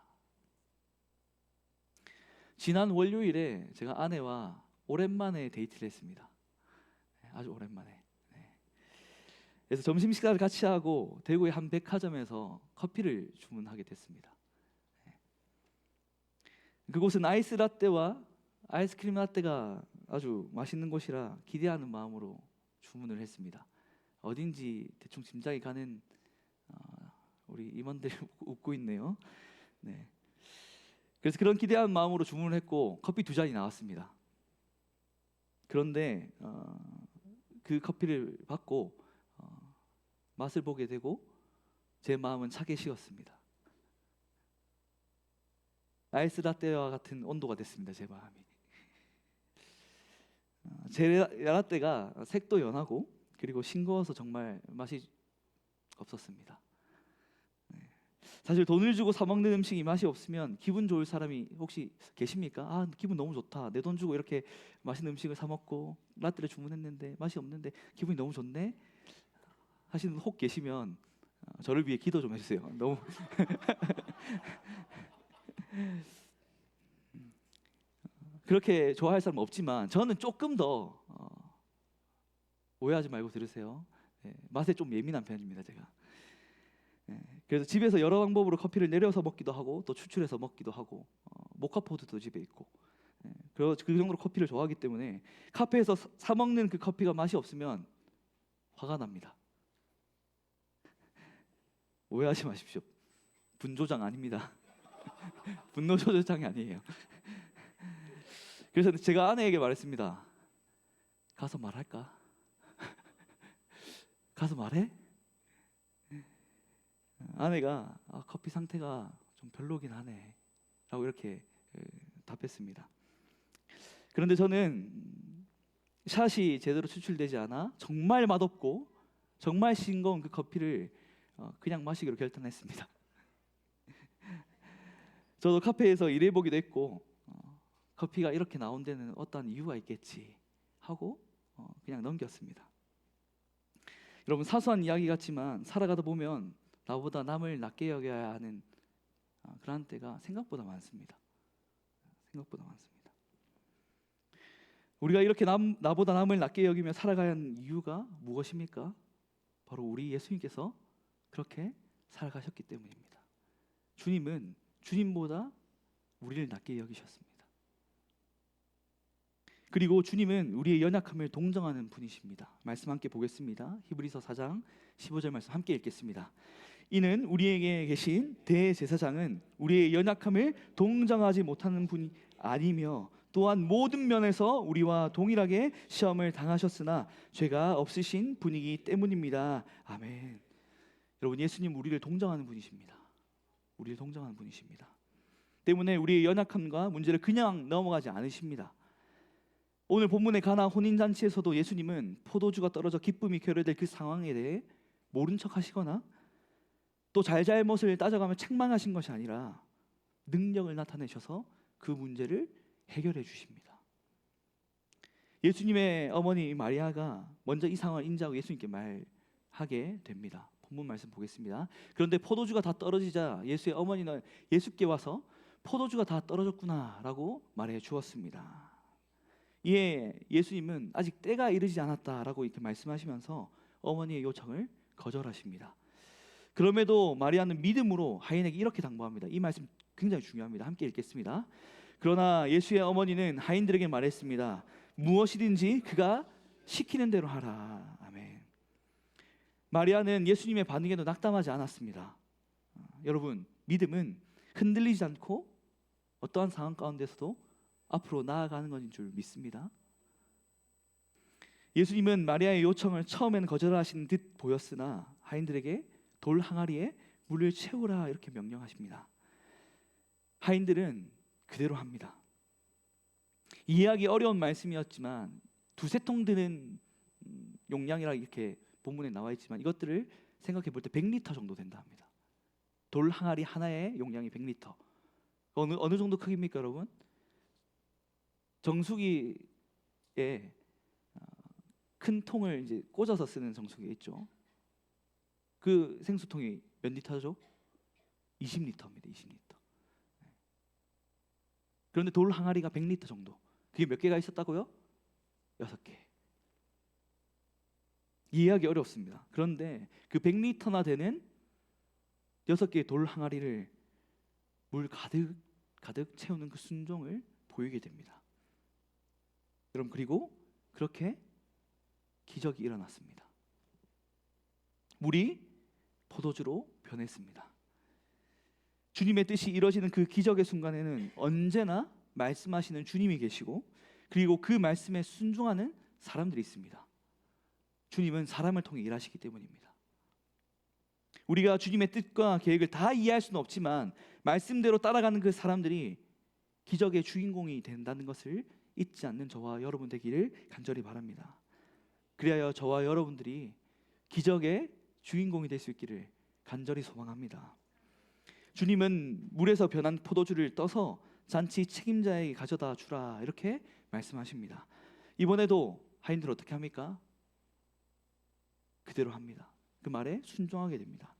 지난 월요일에 제가 아내와 오랜만에 데이트를 했습니다. 아주 오랜만에. 그래서 점심 식사를 같이 하고 대구의 한 백화점에서 커피를 주문하게 됐습니다. 그곳은 아이스 라떼와 아이스크림 라떼가 아주 맛있는 곳이라 기대하는 마음으로 주문을 했습니다. 어딘지 대충 짐작이 가는 우리 임원들이 웃고 있네요. 네. 그래서 그런 기대하는 마음으로 주문을 했고 커피 2잔이 나왔습니다. 그런데 그 커피를 받고 맛을 보게 되고 제 마음은 차게 식었습니다. 아이스 라떼와 같은 온도가 됐습니다. 제 마음이. 제 라떼가 색도 연하고 그리고 싱거워서 정말 맛이 없었습니다. 사실 돈을 주고 사 먹는 음식이 맛이 없으면 기분 좋을 사람이 혹시 계십니까? 아, 기분 너무 좋다. 내 돈 주고 이렇게 맛있는 음식을 사 먹고 라떼를 주문했는데 맛이 없는데 기분이 너무 좋네 하시는 혹 계시면 저를 위해 기도 좀 해주세요. 너무 그렇게 좋아할 사람은 없지만 저는 조금 더 오해하지 말고 들으세요. 맛에 좀 예민한 편입니다, 제가. 그래서 집에서 여러 방법으로 커피를 내려서 먹기도 하고 또 추출해서 먹기도 하고 모카포드도 집에 있고 그 정도로 커피를 좋아하기 때문에 카페에서 사 먹는 그 커피가 맛이 없으면 화가 납니다. 오해하지 마십시오. 분조장 아닙니다. 분노 조절장이 아니에요. 그래서 제가 아내에게 말했습니다. 가서 말할까? 가서 말해? 아내가 커피 상태가 좀 별로긴 하네 라고 이렇게 답했습니다. 그런데 저는 샷이 제대로 추출되지 않아 정말 맛없고 정말 싱거운 그 커피를 그냥 마시기로 결단했습니다. 저도 카페에서 일해보기도 했고 커피가 이렇게 나온 데는 어떠한 이유가 있겠지 하고 그냥 넘겼습니다. 여러분, 사소한 이야기 같지만 살아가다 보면 나보다 남을 낮게 여겨야 하는 그런 때가 생각보다 많습니다. 생각보다 많습니다. 우리가 이렇게 나보다 남을 낮게 여기며 살아가야 하는 이유가 무엇입니까? 바로 우리 예수님께서 그렇게 살아가셨기 때문입니다. 주님은 주님보다 우리를 낮게 여기셨습니다. 그리고 주님은 우리의 연약함을 동정하는 분이십니다. 말씀 함께 보겠습니다. 히브리서 4장 15절 말씀 함께 읽겠습니다. 이는 우리에게 계신 대제사장은 우리의 연약함을 동정하지 못하는 분이 아니며 또한 모든 면에서 우리와 동일하게 시험을 당하셨으나 죄가 없으신 분이기 때문입니다. 아멘. 여러분, 예수님 우리를 동정하는 분이십니다. 우리를 동정하는 분이십니다. 때문에 우리의 연약함과 문제를 그냥 넘어가지 않으십니다. 오늘 본문의 가나 혼인잔치에서도 예수님은 포도주가 떨어져 기쁨이 결여될 그 상황에 대해 모른 척 하시거나 또 잘잘못을 따져가며 책망하신 것이 아니라 능력을 나타내셔서 그 문제를 해결해 주십니다. 예수님의 어머니 마리아가 먼저 이 상황을 인지하고 예수님께 말하게 됩니다. 본문 말씀 보겠습니다. 그런데 포도주가 다 떨어지자 예수의 어머니는 예수께 와서 포도주가 다 떨어졌구나 라고 말해 주었습니다. 이에 예수님은 아직 때가 이르지 않았다라고 이렇게 말씀하시면서 어머니의 요청을 거절하십니다. 그럼에도 마리아는 믿음으로 하인에게 이렇게 당부합니다. 이 말씀 굉장히 중요합니다. 함께 읽겠습니다. 그러나 예수의 어머니는 하인들에게 말했습니다. 무엇이든지 그가 시키는 대로 하라. 아멘. 마리아는 예수님의 반응에도 낙담하지 않았습니다. 여러분, 믿음은 흔들리지 않고 어떠한 상황 가운데서도 앞으로 나아가는 것인 줄 믿습니다. 예수님은 마리아의 요청을 처음에는 거절하시는 듯 보였으나 하인들에게 돌 항아리에 물을 채우라 이렇게 명령하십니다. 하인들은 그대로 합니다. 이해하기 어려운 말씀이었지만 두세 통 드는 용량이라 이렇게 본문에 나와 있지만 이것들을 생각해 볼 때 100리터 정도 된다 합니다. 돌 항아리 하나의 용량이 100리터. 어느 정도 크기입니까, 여러분? 정수기에 큰 통을 이제 꽂아서 쓰는 정수기 있죠. 그 생수통이 몇 리터죠? 20리터입니다. 20리터. 그런데 돌 항아리가 100리터 정도. 그게 몇 개가 있었다고요? 6개. 이해하기 어렵습니다. 그런데 그 100리터나 되는 6개의 돌 항아리를 물 가득 채우는 그 순종을 보이게 됩니다. 여러분, 그리고 그렇게 기적이 일어났습니다. 물이 포도주로 변했습니다. 주님의 뜻이 이루어지는 그 기적의 순간에는 언제나 말씀하시는 주님이 계시고 그리고 그 말씀에 순종하는 사람들이 있습니다. 주님은 사람을 통해 일하시기 때문입니다. 우리가 주님의 뜻과 계획을 다 이해할 수는 없지만 말씀대로 따라가는 그 사람들이 기적의 주인공이 된다는 것을 잊지 않는 저와 여러분 되기를 간절히 바랍니다. 그리하여 저와 여러분들이 기적의 주인공이 될 수 있기를 간절히 소망합니다. 주님은 물에서 변한 포도주를 떠서 잔치 책임자에게 가져다 주라 이렇게 말씀하십니다. 이번에도 하인들 어떻게 합니까? 그대로 합니다. 그 말에 순종하게 됩니다.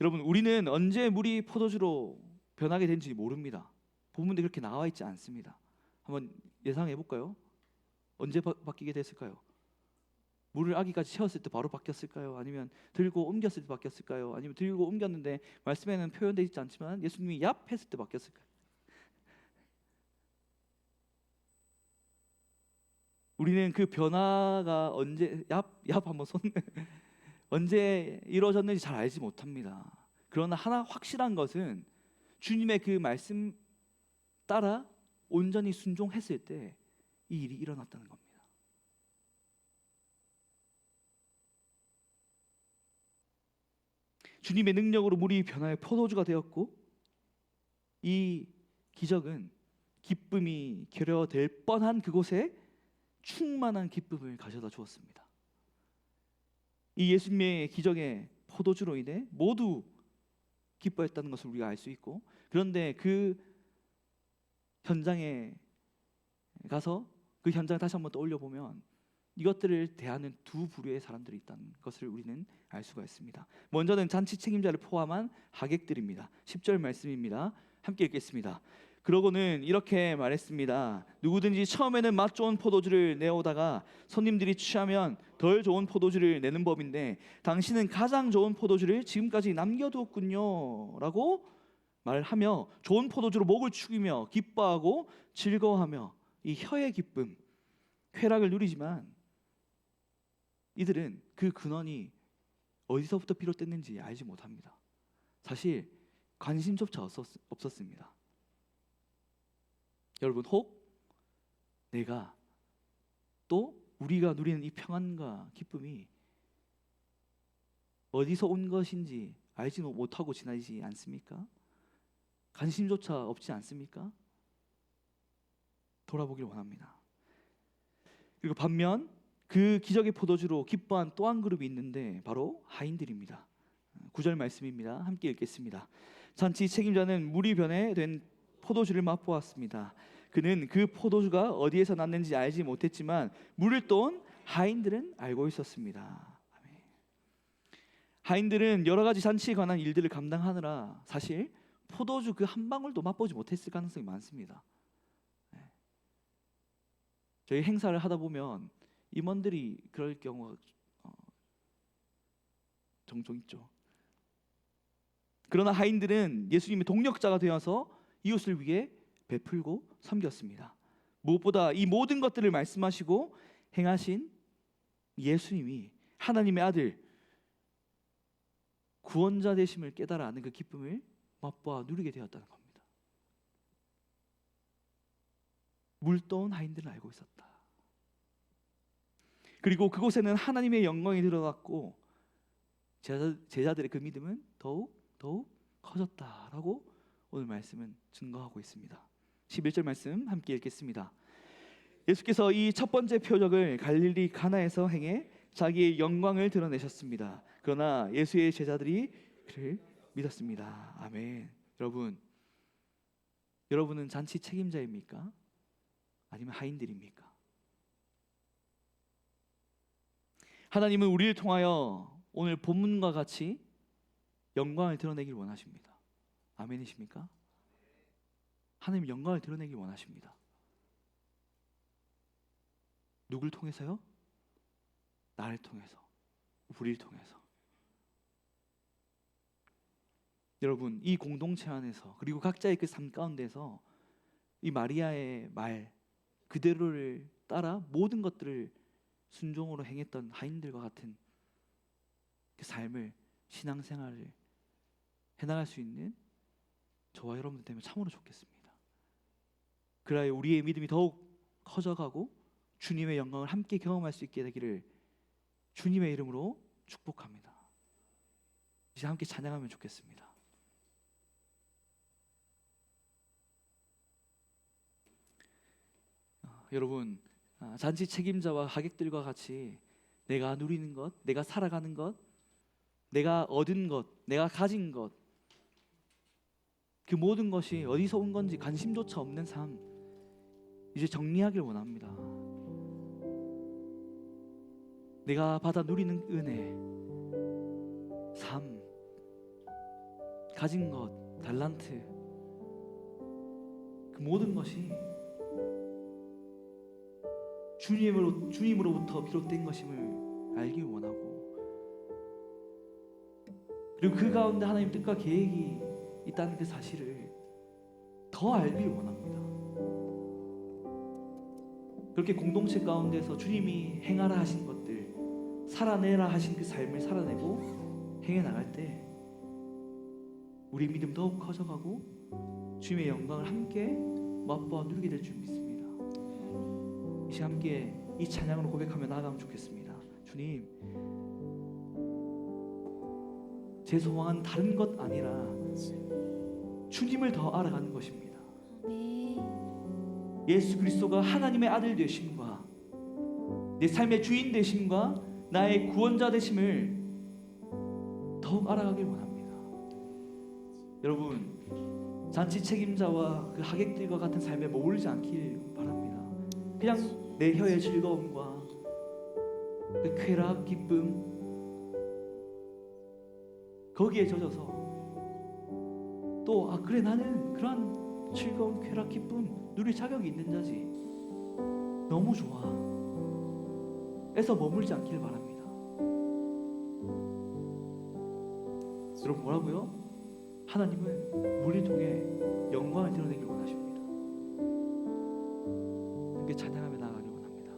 여러분, 우리는 언제 물이 포도주로 변하게 된지 모릅니다. 본문에 그렇게 나와 있지 않습니다. 한번 예상해 볼까요? 언제 바뀌게 됐을까요? 물을 아기까지 채웠을 때 바로 바뀌었을까요? 아니면 들고 옮겼을 때 바뀌었을까요? 아니면 들고 옮겼는데 말씀에는 표현되어 있지 않지만 예수님이 얍 했을 때 바뀌었을까요? 우리는 그 변화가 언제 얍 한번 손 언제 이루어졌는지 잘 알지 못합니다. 그러나 하나 확실한 것은 주님의 그 말씀 따라 온전히 순종했을 때 이 일이 일어났다는 겁니다. 주님의 능력으로 물이 변하여 포도주가 되었고 이 기적은 기쁨이 결여될 뻔한 그곳에 충만한 기쁨을 가져다 주었습니다. 이 예수님의 기적의 포도주로 인해 모두 기뻐했다는 것을 우리가 알 수 있고 그런데 그 현장에 가서 그 현장을 다시 한번 떠올려 보면 이것들을 대하는 두 부류의 사람들이 있다는 것을 우리는 알 수가 있습니다. 먼저는 잔치 책임자를 포함한 하객들입니다. 10절 말씀입니다. 함께 읽겠습니다. 그러고는 이렇게 말했습니다. 누구든지 처음에는 맛 좋은 포도주를 내오다가 손님들이 취하면 덜 좋은 포도주를 내는 법인데 당신은 가장 좋은 포도주를 지금까지 남겨두었군요 라고 말하며 좋은 포도주로 목을 축이며 기뻐하고 즐거워하며 이 혀의 기쁨, 쾌락을 누리지만 이들은 그 근원이 어디서부터 비롯됐는지 알지 못합니다. 사실 관심조차 없었습니다. 여러분, 혹 내가 또 우리가 누리는 이 평안과 기쁨이 어디서 온 것인지 알지 못하고 지나지 않습니까? 관심조차 없지 않습니까? 돌아보길 원합니다. 그리고 반면 그 기적의 포도주로 기뻐한 또 한 그룹이 있는데 바로 하인들입니다. 9절 말씀입니다. 함께 읽겠습니다. 잔치 책임자는 물이 변해된 포도주를 맛보았습니다. 그는 그 포도주가 어디에서 났는지 알지 못했지만 물을 떠온 하인들은 알고 있었습니다. 아멘. 하인들은 여러 가지 잔치에 관한 일들을 감당하느라 사실 포도주 그 한 방울도 맛보지 못했을 가능성이 많습니다. 저희 행사를 하다 보면 임원들이 그럴 경우가 종종 있죠. 그러나 하인들은 예수님의 동력자가 되어서 이웃을 위해 베풀고 섬겼습니다. 무엇보다 이 모든 것들을 말씀하시고 행하신 예수님이 하나님의 아들 구원자 되심을 깨달아 아는 그 기쁨을 맛보아 누리게 되었다는 겁니다. 물떠온 하인들은 알고 있었다. 그리고 그곳에는 하나님의 영광이 드러났고 제자들의 그 믿음은 더욱 커졌다라고 오늘 말씀은 증거하고 있습니다. 11절 말씀 함께 읽겠습니다. 예수께서 이 첫 번째 표적을 갈릴리 가나에서 행해 자기의 영광을 드러내셨습니다. 그러나 예수의 제자들이 그를 믿었습니다. 아멘. 여러분은 잔치 책임자입니까? 아니면 하인들입니까? 하나님은 우리를 통하여 오늘 본문과 같이 영광을 드러내길 원하십니다. 아멘이십니까? 하나님 영광을 드러내길 원하십니다. 누굴 통해서요? 나를 통해서, 우리를 통해서. 여러분, 이 공동체 안에서 그리고 각자의 그 삶 가운데서 이 마리아의 말 그대로를 따라 모든 것들을 순종으로 행했던 하인들과 같은 그 삶을, 신앙생활을 해나갈 수 있는 저와 여러분들 되면 참으로 좋겠습니다. 그래야 우리의 믿음이 더욱 커져가고 주님의 영광을 함께 경험할 수 있게 되기를 주님의 이름으로 축복합니다. 이제 함께 찬양하면 좋겠습니다. 여러분, 잔치 책임자와 하객들과 같이 내가 누리는 것, 내가 살아가는 것, 내가 얻은 것, 내가 가진 것, 그 모든 것이 어디서 온 건지 관심조차 없는 삶, 이제 정리하길 원합니다. 내가 받아 누리는 은혜, 삶, 가진 것, 달란트, 그 모든 것이 주님으로부터 비롯된 것임을 알기 원하고, 그리고 그 가운데 하나님 뜻과 계획이 있다는 그 사실을 더 알길 원합니다. 그렇게 공동체 가운데서 주님이 행하라 하신 것들, 살아내라 하신 그 삶을 살아내고 행해 나갈 때 우리 믿음 더욱 커져가고 주님의 영광을 함께 맛보아 누리게 될 줄 믿습니다. 이 시간 함께 이 찬양으로 고백하며 나아가면 좋겠습니다. 주님, 제 소망은 다른 것 아니라 주님을 더 알아가는 것입니다. 예수 그리스도가 하나님의 아들 되심과 내 삶의 주인 되심과 나의 구원자 되심을 더욱 알아가길 원합니다. 여러분, 잔치 책임자와 그 하객들과 같은 삶에 머물지 않길 바랍니다. 그냥 내 혀의 즐거움과 그 쾌락, 기쁨 거기에 젖어서 또 그래 나는 그러한 즐거움, 쾌락, 기쁨 누릴 자격이 있는 자지, 너무 좋아 에서 머물지 않길 바랍니다. 여러분, 뭐라고요? 하나님은 우리를 통해 영광을 드러내길 원하십니다. 함께 찬양하며 나아가길 원합니다.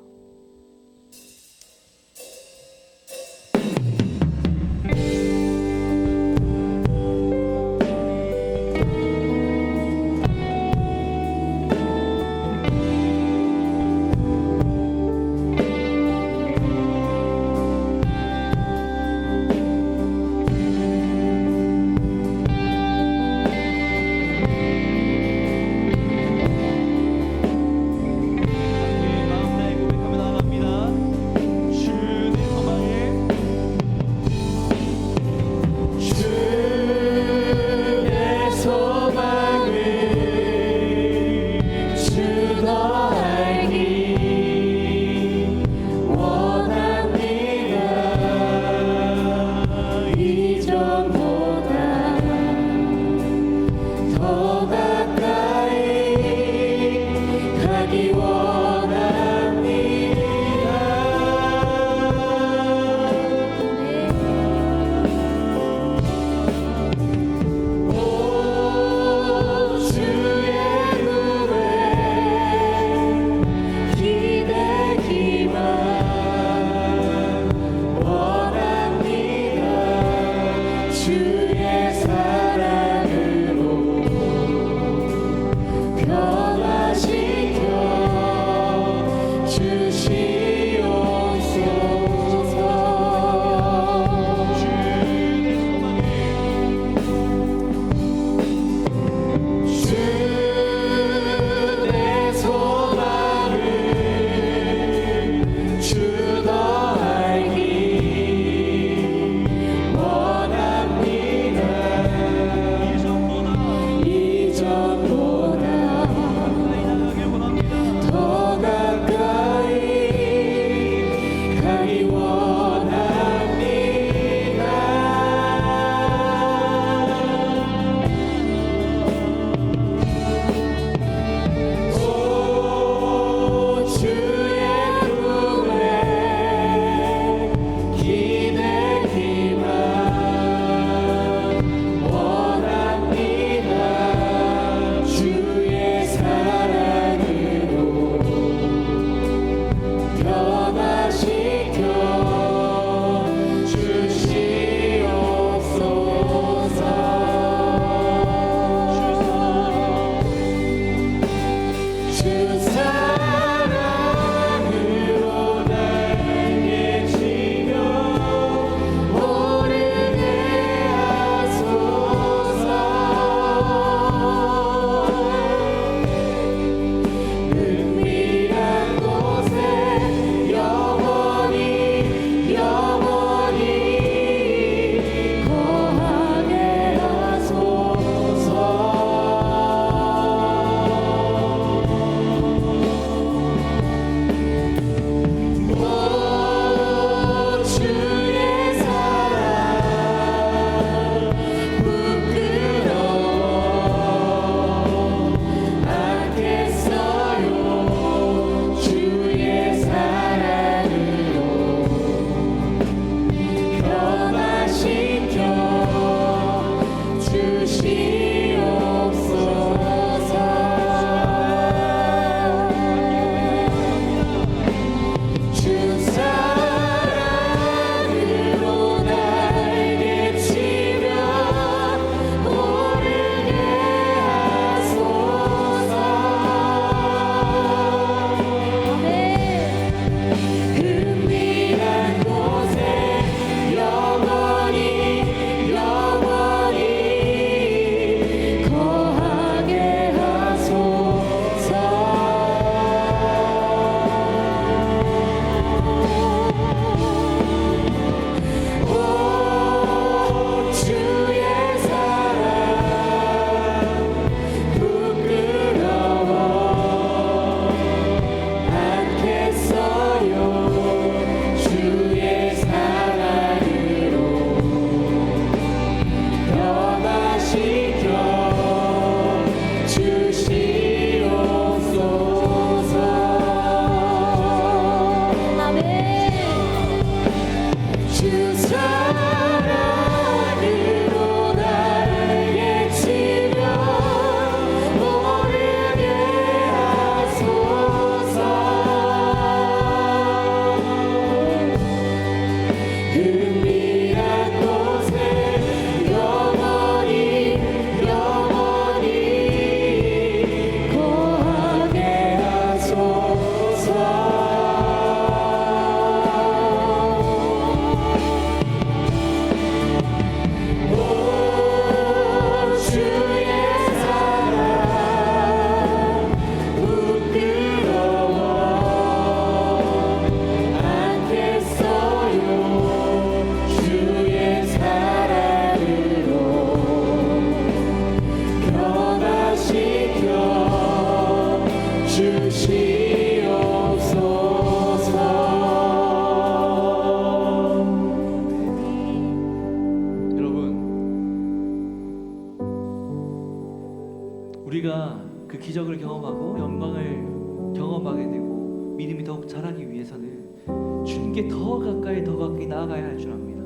기적을 경험하고 영광을 경험하게 되고 믿음이 더욱 자라기 위해서는 주님께 더 가까이 나아가야 할 줄 압니다.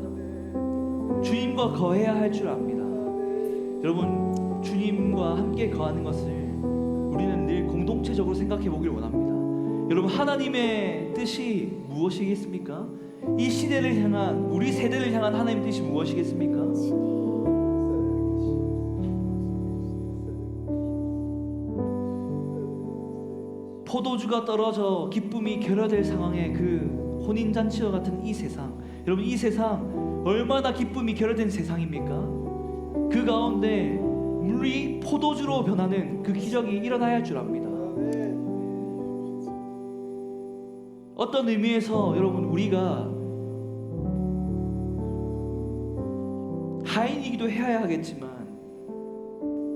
주님과 거해야 할 줄 압니다. 여러분, 주님과 함께 거하는 것을 우리는 늘 공동체적으로 생각해 보길 원합니다. 여러분, 하나님의 뜻이 무엇이겠습니까? 이 시대를 향한, 우리 세대를 향한 하나님의 뜻이 무엇이겠습니까? 포도주가 떨어져 기쁨이 결여될 상황의 그 혼인잔치와 같은 이 세상, 여러분, 이 세상 얼마나 기쁨이 결여된 세상입니까? 그 가운데 물이 포도주로 변하는 그 기적이 일어나야 할 줄 압니다. 어떤 의미에서 여러분, 우리가 하인이기도 해야 하겠지만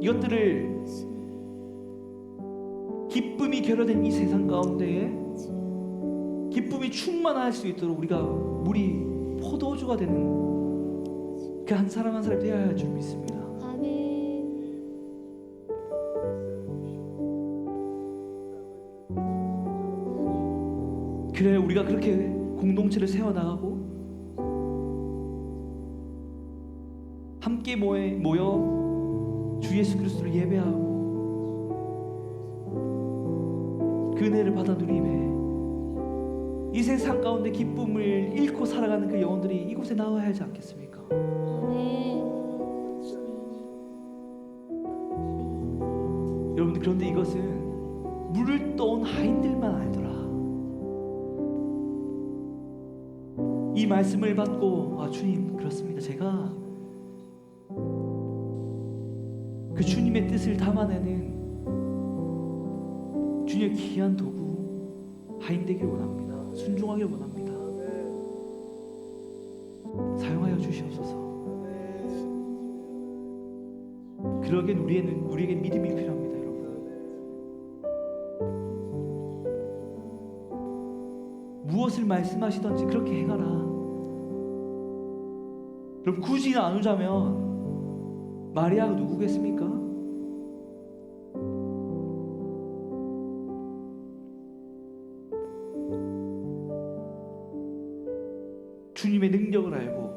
이것들을 기쁨이 결여된 이 세상 가운데에 기쁨이 충만할 수 있도록 우리가 물이 포도주가 되는 그 한 사람 한 사람이 되어야 할 줄 믿습니다. 그래, 우리가 그렇게 공동체를 세워나가고 함께 모여 주 예수 그리스도를 예배하고 그 은혜를 받아 누림에 이 세상 가운데 기쁨을 잃고 살아가는 그 영혼들이 이곳에 나와야 하지 않겠습니까? 여러분들, 그런데 이것은 물을 떠온 하인들만 알더라. 이 말씀을 받고, 아, 주님, 그렇습니다. 제가 그 주님의 뜻을 담아내는 주님의 귀한 도구 하인 되길 원합니다. 순종하길 원합니다. 사용하여 주시옵소서. 그러기엔 우리에게 믿음이 필요합니다, 여러분. 무엇을 말씀하시든지 그렇게 행하라. 여러분, 굳이 나누자면 마리아가 누구겠습니까? 주님의 능력을 알고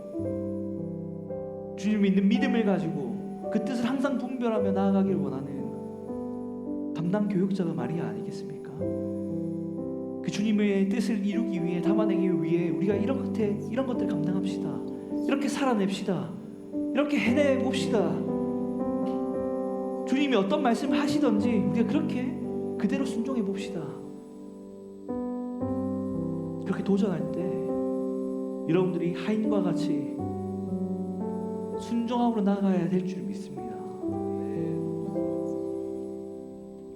주님이 있는 믿음을 가지고 그 뜻을 항상 분별하며 나아가길 원하는 담당 교육자가 마리아 아니겠습니까? 그 주님의 뜻을 이루기 위해, 담아내기 위해 우리가 이런 것들 감당합시다. 이렇게 살아냅시다. 이렇게 해내봅시다. 주님이 어떤 말씀을 하시든지 우리가 그렇게 그대로 순종해 봅시다. 그렇게 도전할 때 여러분들이 하인과 같이 순종함으로 나아가야 될 줄 믿습니다.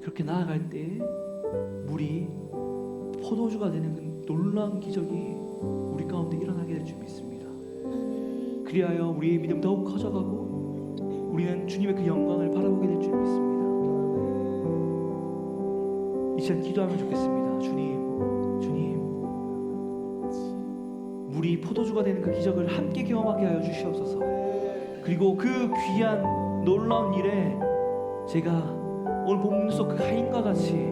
그렇게 나아갈 때 물이 포도주가 되는 그 놀라운 기적이 우리 가운데 일어나게 될 줄 믿습니다. 그리하여 우리의 믿음 더욱 커져가고 우리는 주님의 그 영광을 바라보게 될 줄 믿습니다. 이 시간 기도하면 좋겠습니다. 주님, 물이 포도주가 되는 그 기적을 함께 경험하게 하여 주시옵소서. 그리고 그 귀한 놀라운 일에 제가 오늘 본문 속 그 하인과 같이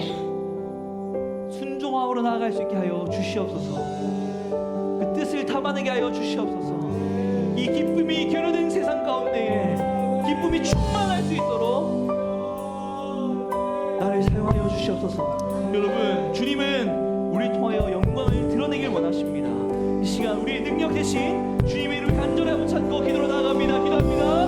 순종함으로 나아갈 수 있게 하여 주시옵소서. 그 뜻을 담아내게 하여 주시옵소서. 이 기쁨이 결여된 세상 가운데에 기쁨이 충만할 수 있도록 나를 사용하여 주시옵소서. 여러분, 주님은 우리 통하여 영광을 드러내길 원하십니다. 이 시간 우리의 능력 대신 주님의 이름을 간절히 한번 찾고 기도로 나아갑니다. 기도합니다.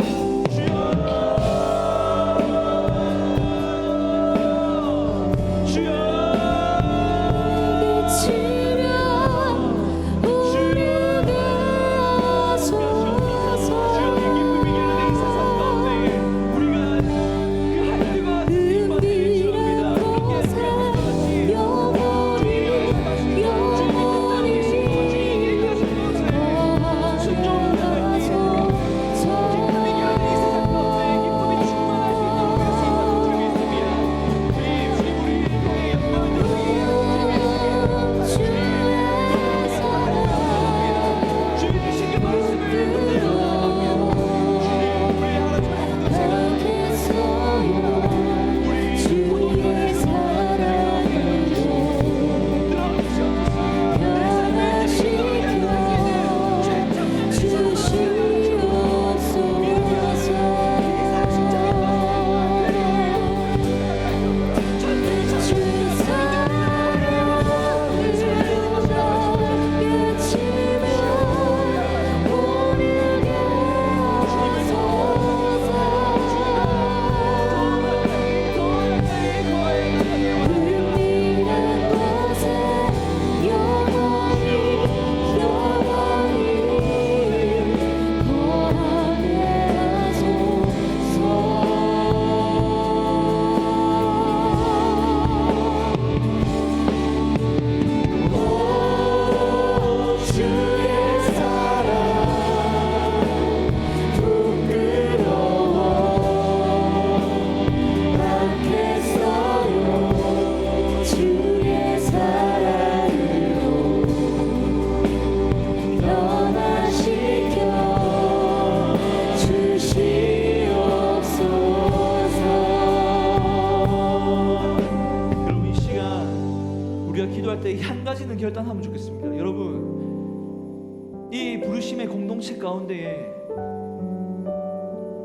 한 가지는 결단하면 좋겠습니다. 여러분, 이 부르심의 공동체 가운데에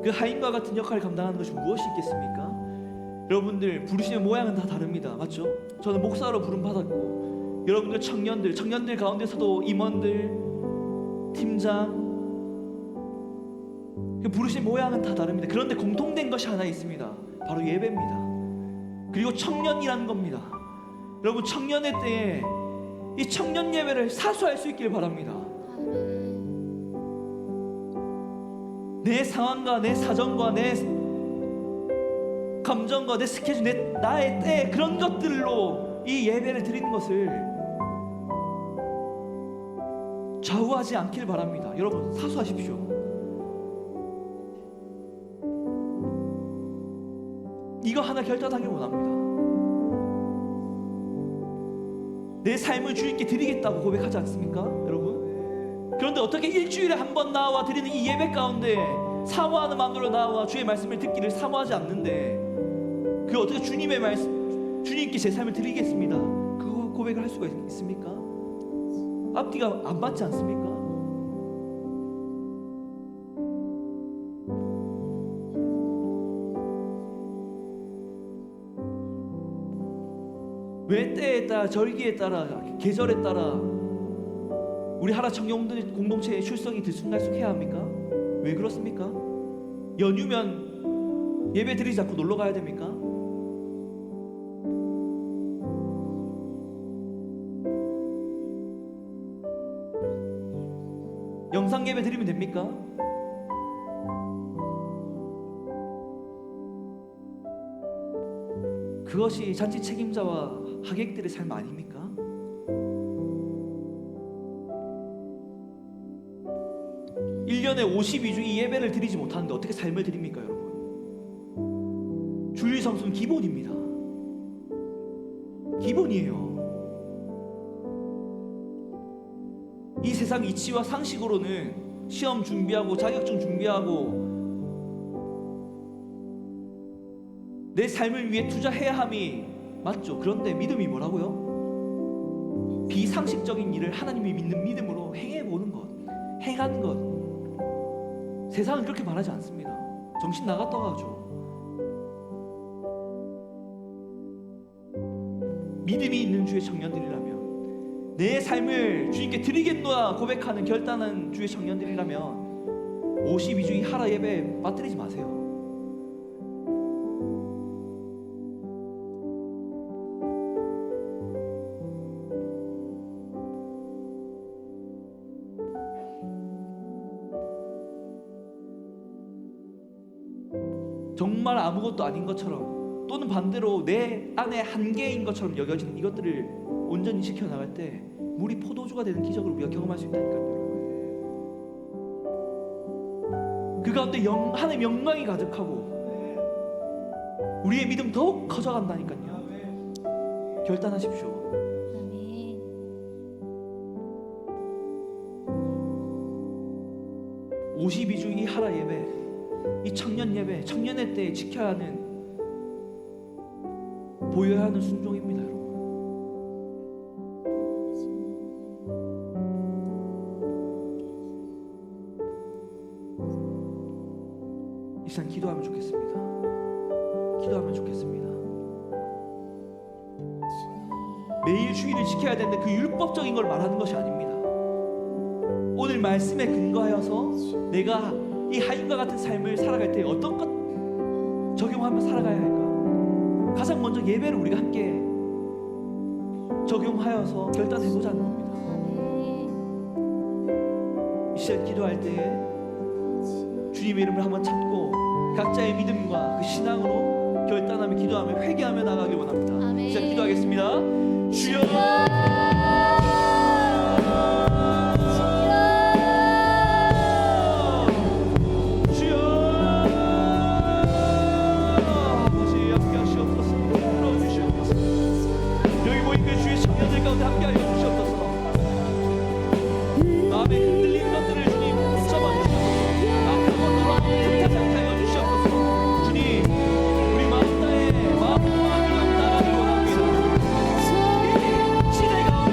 그 하인과 같은 역할을 감당하는 것이 무엇이 있겠습니까? 여러분들 부르심의 모양은 다 다릅니다. 맞죠? 저는 목사로 부름 받았고, 여러분들 청년들 가운데서도 임원들, 팀장, 그 부르심의 모양은 다 다릅니다. 그런데 공통된 것이 하나 있습니다. 바로 예배입니다. 그리고 청년이라는 겁니다. 여러분, 청년의 때에 이 청년 예배를 사수할 수 있길 바랍니다. 내 상황과 내 사정과 내 감정과 내 스케줄, 나의 때, 그런 것들로 이 예배를 드리는 것을 좌우하지 않길 바랍니다. 여러분, 사수하십시오. 이거 하나 결단하길 원합니다. 내 삶을 주님께 드리겠다고 고백하지 않습니까, 여러분? 그런데 어떻게 일주일에 한 번 나와 드리는 이 예배 가운데 사모하는 마음으로 나와 주의 말씀을 듣기를 사모하지 않는데, 그 어떻게 주님의 말씀, 주님께 제 삶을 드리겠습니다, 그 고백을 할 수가 있습니까? 앞뒤가 안 맞지 않습니까? 왜 때에 따라, 절기에 따라, 계절에 따라 우리 하나 청년 공동체에 출석이 들쑥날쑥해야 합니까? 왜 그렇습니까? 연휴면 예배 드리지 않고 놀러 가야 됩니까? 영상 예배 드리면 됩니까? 그것이 잔치 책임자와 하객들의 삶 아닙니까? 일년에 52주 이 예배를 드리지 못하는데 어떻게 삶을 드립니까, 여러분? 주일 성수는 기본입니다. 기본이에요. 이 세상 이치와 상식으로는 시험 준비하고 자격증 준비하고 내 삶을 위해 투자해야 함이 맞죠. 그런데 믿음이 뭐라고요? 비상식적인 일을 하나님이 믿는 믿음으로 행해보는 것, 행하는 것. 세상은 그렇게 말하지 않습니다. 정신 나갔다고 하죠. 믿음이 있는 주의 청년들이라면, 내 삶을 주님께 드리겠노라 고백하는 결단한 주의 청년들이라면 52주 이 하라 예배에 빠뜨리지 마세요. 정말 아무것도 아닌 것처럼, 또는 반대로 내 안에 한계인 것처럼 여겨지는 이것들을 온전히 지켜나갈 때 물이 포도주가 되는 기적을 우리가 경험할 수 있다니까요, 여러분. 그 가운데 하나님의 영광이 가득하고 우리의 믿음 더욱 커져간다니까요. 결단하십시오. 아멘. 52주 이 하라 예배, 이 청년 예배, 청년의 때에 지켜야 하는, 보여야 하는 순종입니다, 여러분. 이 시간 기도하면 좋겠습니다. 기도하면 좋겠습니다. 매일 주일을 지켜야 되는데 그 율법적인 걸 말하는 것이 아닙니다. 오늘 말씀에 근거하여서 내가 이 하인과 같은 삶을 살아갈 때 어떤 것 적용하며 살아가야 할까? 가장 먼저 예배를 우리가 함께 적용하여서 결단해보자는 겁니다. 이 시간 기도할 때 주님의 이름을 한번 찾고 각자의 믿음과 그 신앙으로 결단하며 기도하며 회개하며 나가길 원합니다. 아멘. 이 시간 기도하겠습니다. 주여, 시대 가운데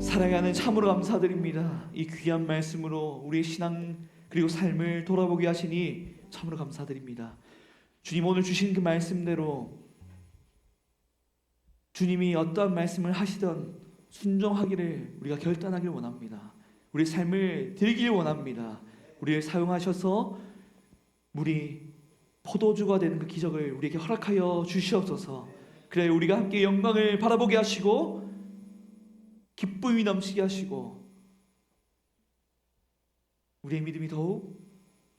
사랑하는 참으로 감사드립니다. 이 귀한 말씀으로 우리의 신앙 그리고 삶을 돌아보게 하시니 참으로 감사드립니다. 주님, 오늘 주신 그 말씀대로 주님이 어떠한 말씀을 하시던 순종하기를 우리가 결단하기를 원합니다. 우리 삶을 드리기를 원합니다. 우리를 사용하셔서 물이 포도주가 되는 그 기적을 우리에게 허락하여 주시옵소서. 그래 우리가 함께 영광을 바라보게 하시고 기쁨이 넘치게 하시고 우리의 믿음이 더욱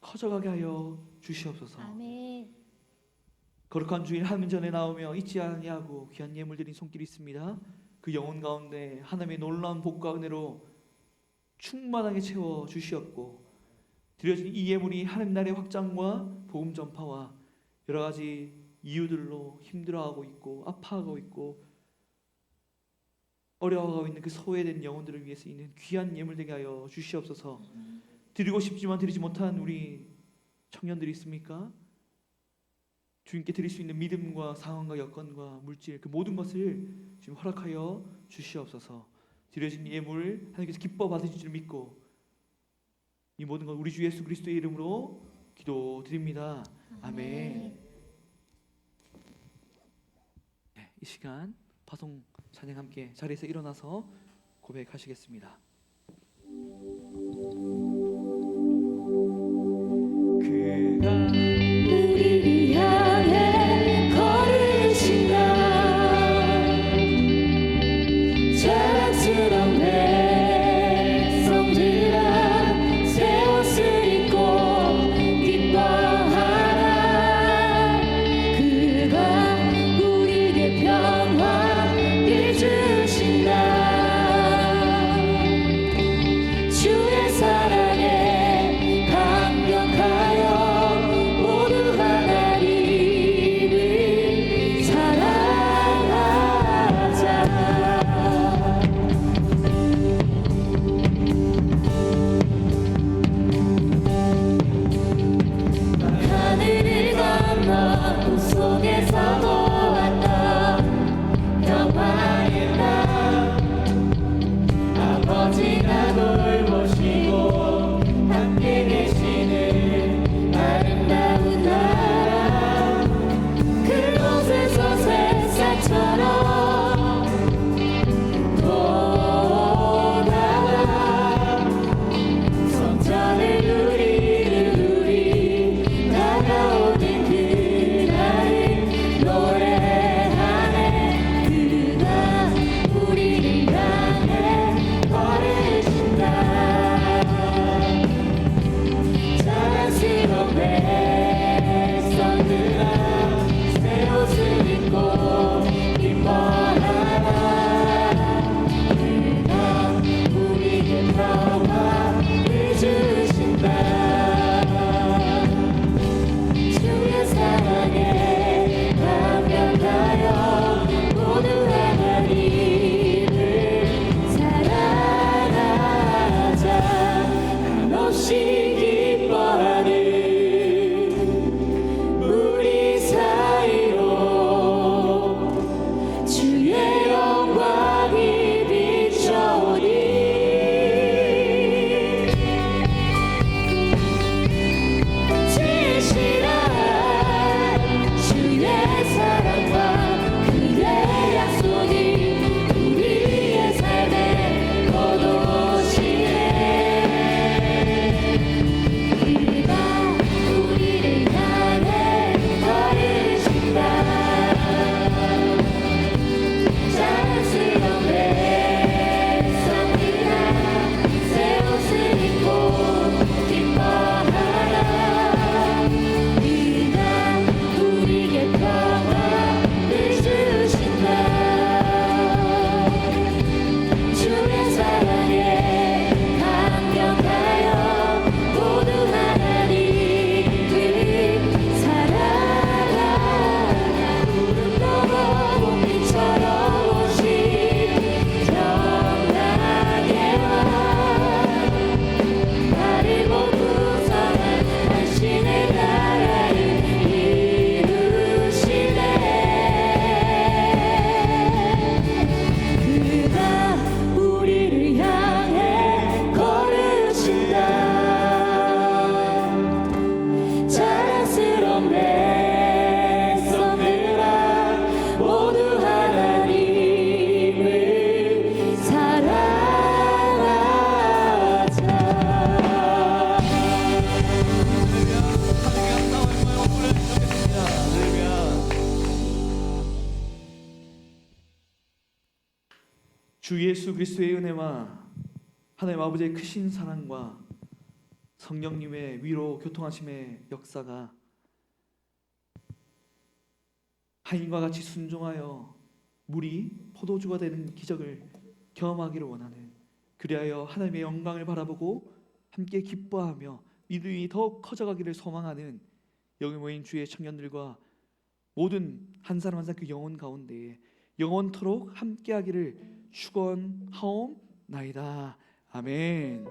커져가게 하여 주시옵소서. 아멘. 거룩한 주일 하늘 전에 나오며 잊지 아니하고 귀한 예물 드린 손길이 있습니다. 그 영혼 가운데 하나님의 놀라운 복과 은혜로 충만하게 채워 주시옵고 드려진 이 예물이 하나님 나라의 확장과 복음 전파와 여러 가지 이유들로 힘들어하고 있고 아파하고 있고 어려워하고 있는 그 소외된 영혼들을 위해서 있는 귀한 예물 되게 하여 주시옵소서. 드리고 싶지만 드리지 못한 우리 청년들이 있습니까? 주님께 드릴 수 있는 믿음과 상황과 여건과 물질 그 모든 것을 지금 허락하여 주시옵소서. 드려진 예물 하나님께서 기뻐 받으실 줄 믿고 이 모든 것 우리 주 예수 그리스도의 이름으로 기도드립니다. 아멘. 네, 이 시간 파송 찬양 함께 자리에서 일어나서 고백하시겠습니다. 그가 우리를 향해 걸으신 날 자랑스러운 백성들아 새 옷을 입고 기뻐하라. 그가 우리에게 평화를 주신 날 주 예수 그리스도의 은혜와 하나님 아버지의 크신 사랑과 성령님의 위로 교통하심의 역사가 하인과 같이 순종하여 물이 포도주가 되는 기적을 경험하기를 원하는, 그리하여 하나님의 영광을 바라보고 함께 기뻐하며 믿음이 더욱 커져가기를 소망하는 여기 모인 주의 청년들과 모든 한 사람 한 사람 그 영혼 가운데에 영원토록 함께하기를 축원하옵나이다. 아멘.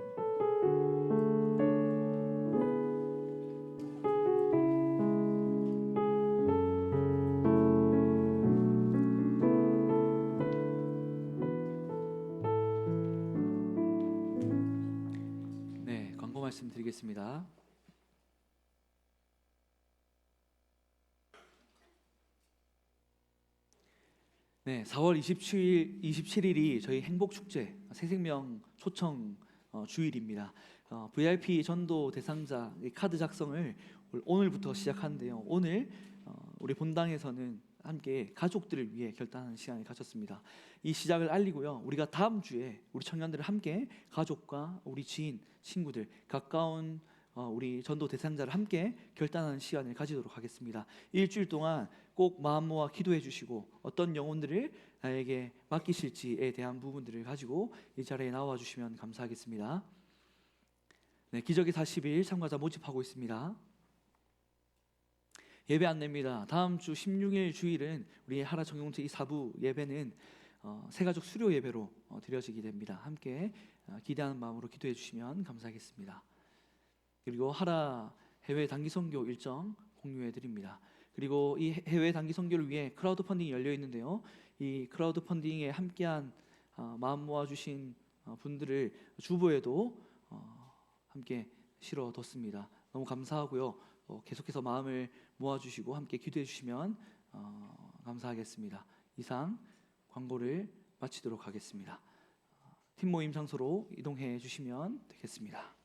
네, 광고 말씀드리겠습니다. 네, 4월 27일이 저희 행복축제 새생명 초청 주일입니다. VIP 전도 대상자 카드 작성을 오늘부터 시작하는데요. 오늘 우리 본당에서는 함께 가족들을 위해 결단하는 시간을 가졌습니다. 이 시작을 알리고요. 우리가 다음 주에 우리 청년들을 함께 가족과 우리 지인, 친구들, 가까운 우리 전도 대상자를 함께 결단하는 시간을 가지도록 하겠습니다. 일주일 동안 꼭 마음 모아 기도해 주시고 어떤 영혼들을 나에게 맡기실지에 대한 부분들을 가지고 이 자리에 나와 주시면 감사하겠습니다. 네, 기적의 40일 참가자 모집하고 있습니다. 예배 안내입니다. 다음 주 16일 주일은 우리 하라 정용체 이 4부 예배는 새가족 수료 예배로 드려지게 됩니다. 함께 기대하는 마음으로 기도해 주시면 감사하겠습니다. 그리고 하라 해외 단기 선교 일정 공유해 드립니다. 그리고 이 해외 단기 선교를 위해 크라우드 펀딩이 열려 있는데요. 이 크라우드 펀딩에 함께한 마음 모아 주신 분들을 주보에도 함께 실어뒀습니다. 너무 감사하고요. 계속해서 마음을 모아주시고 함께 기도해 주시면 감사하겠습니다. 이상 광고를 마치도록 하겠습니다. 팀 모임 장소로 이동해 주시면 되겠습니다.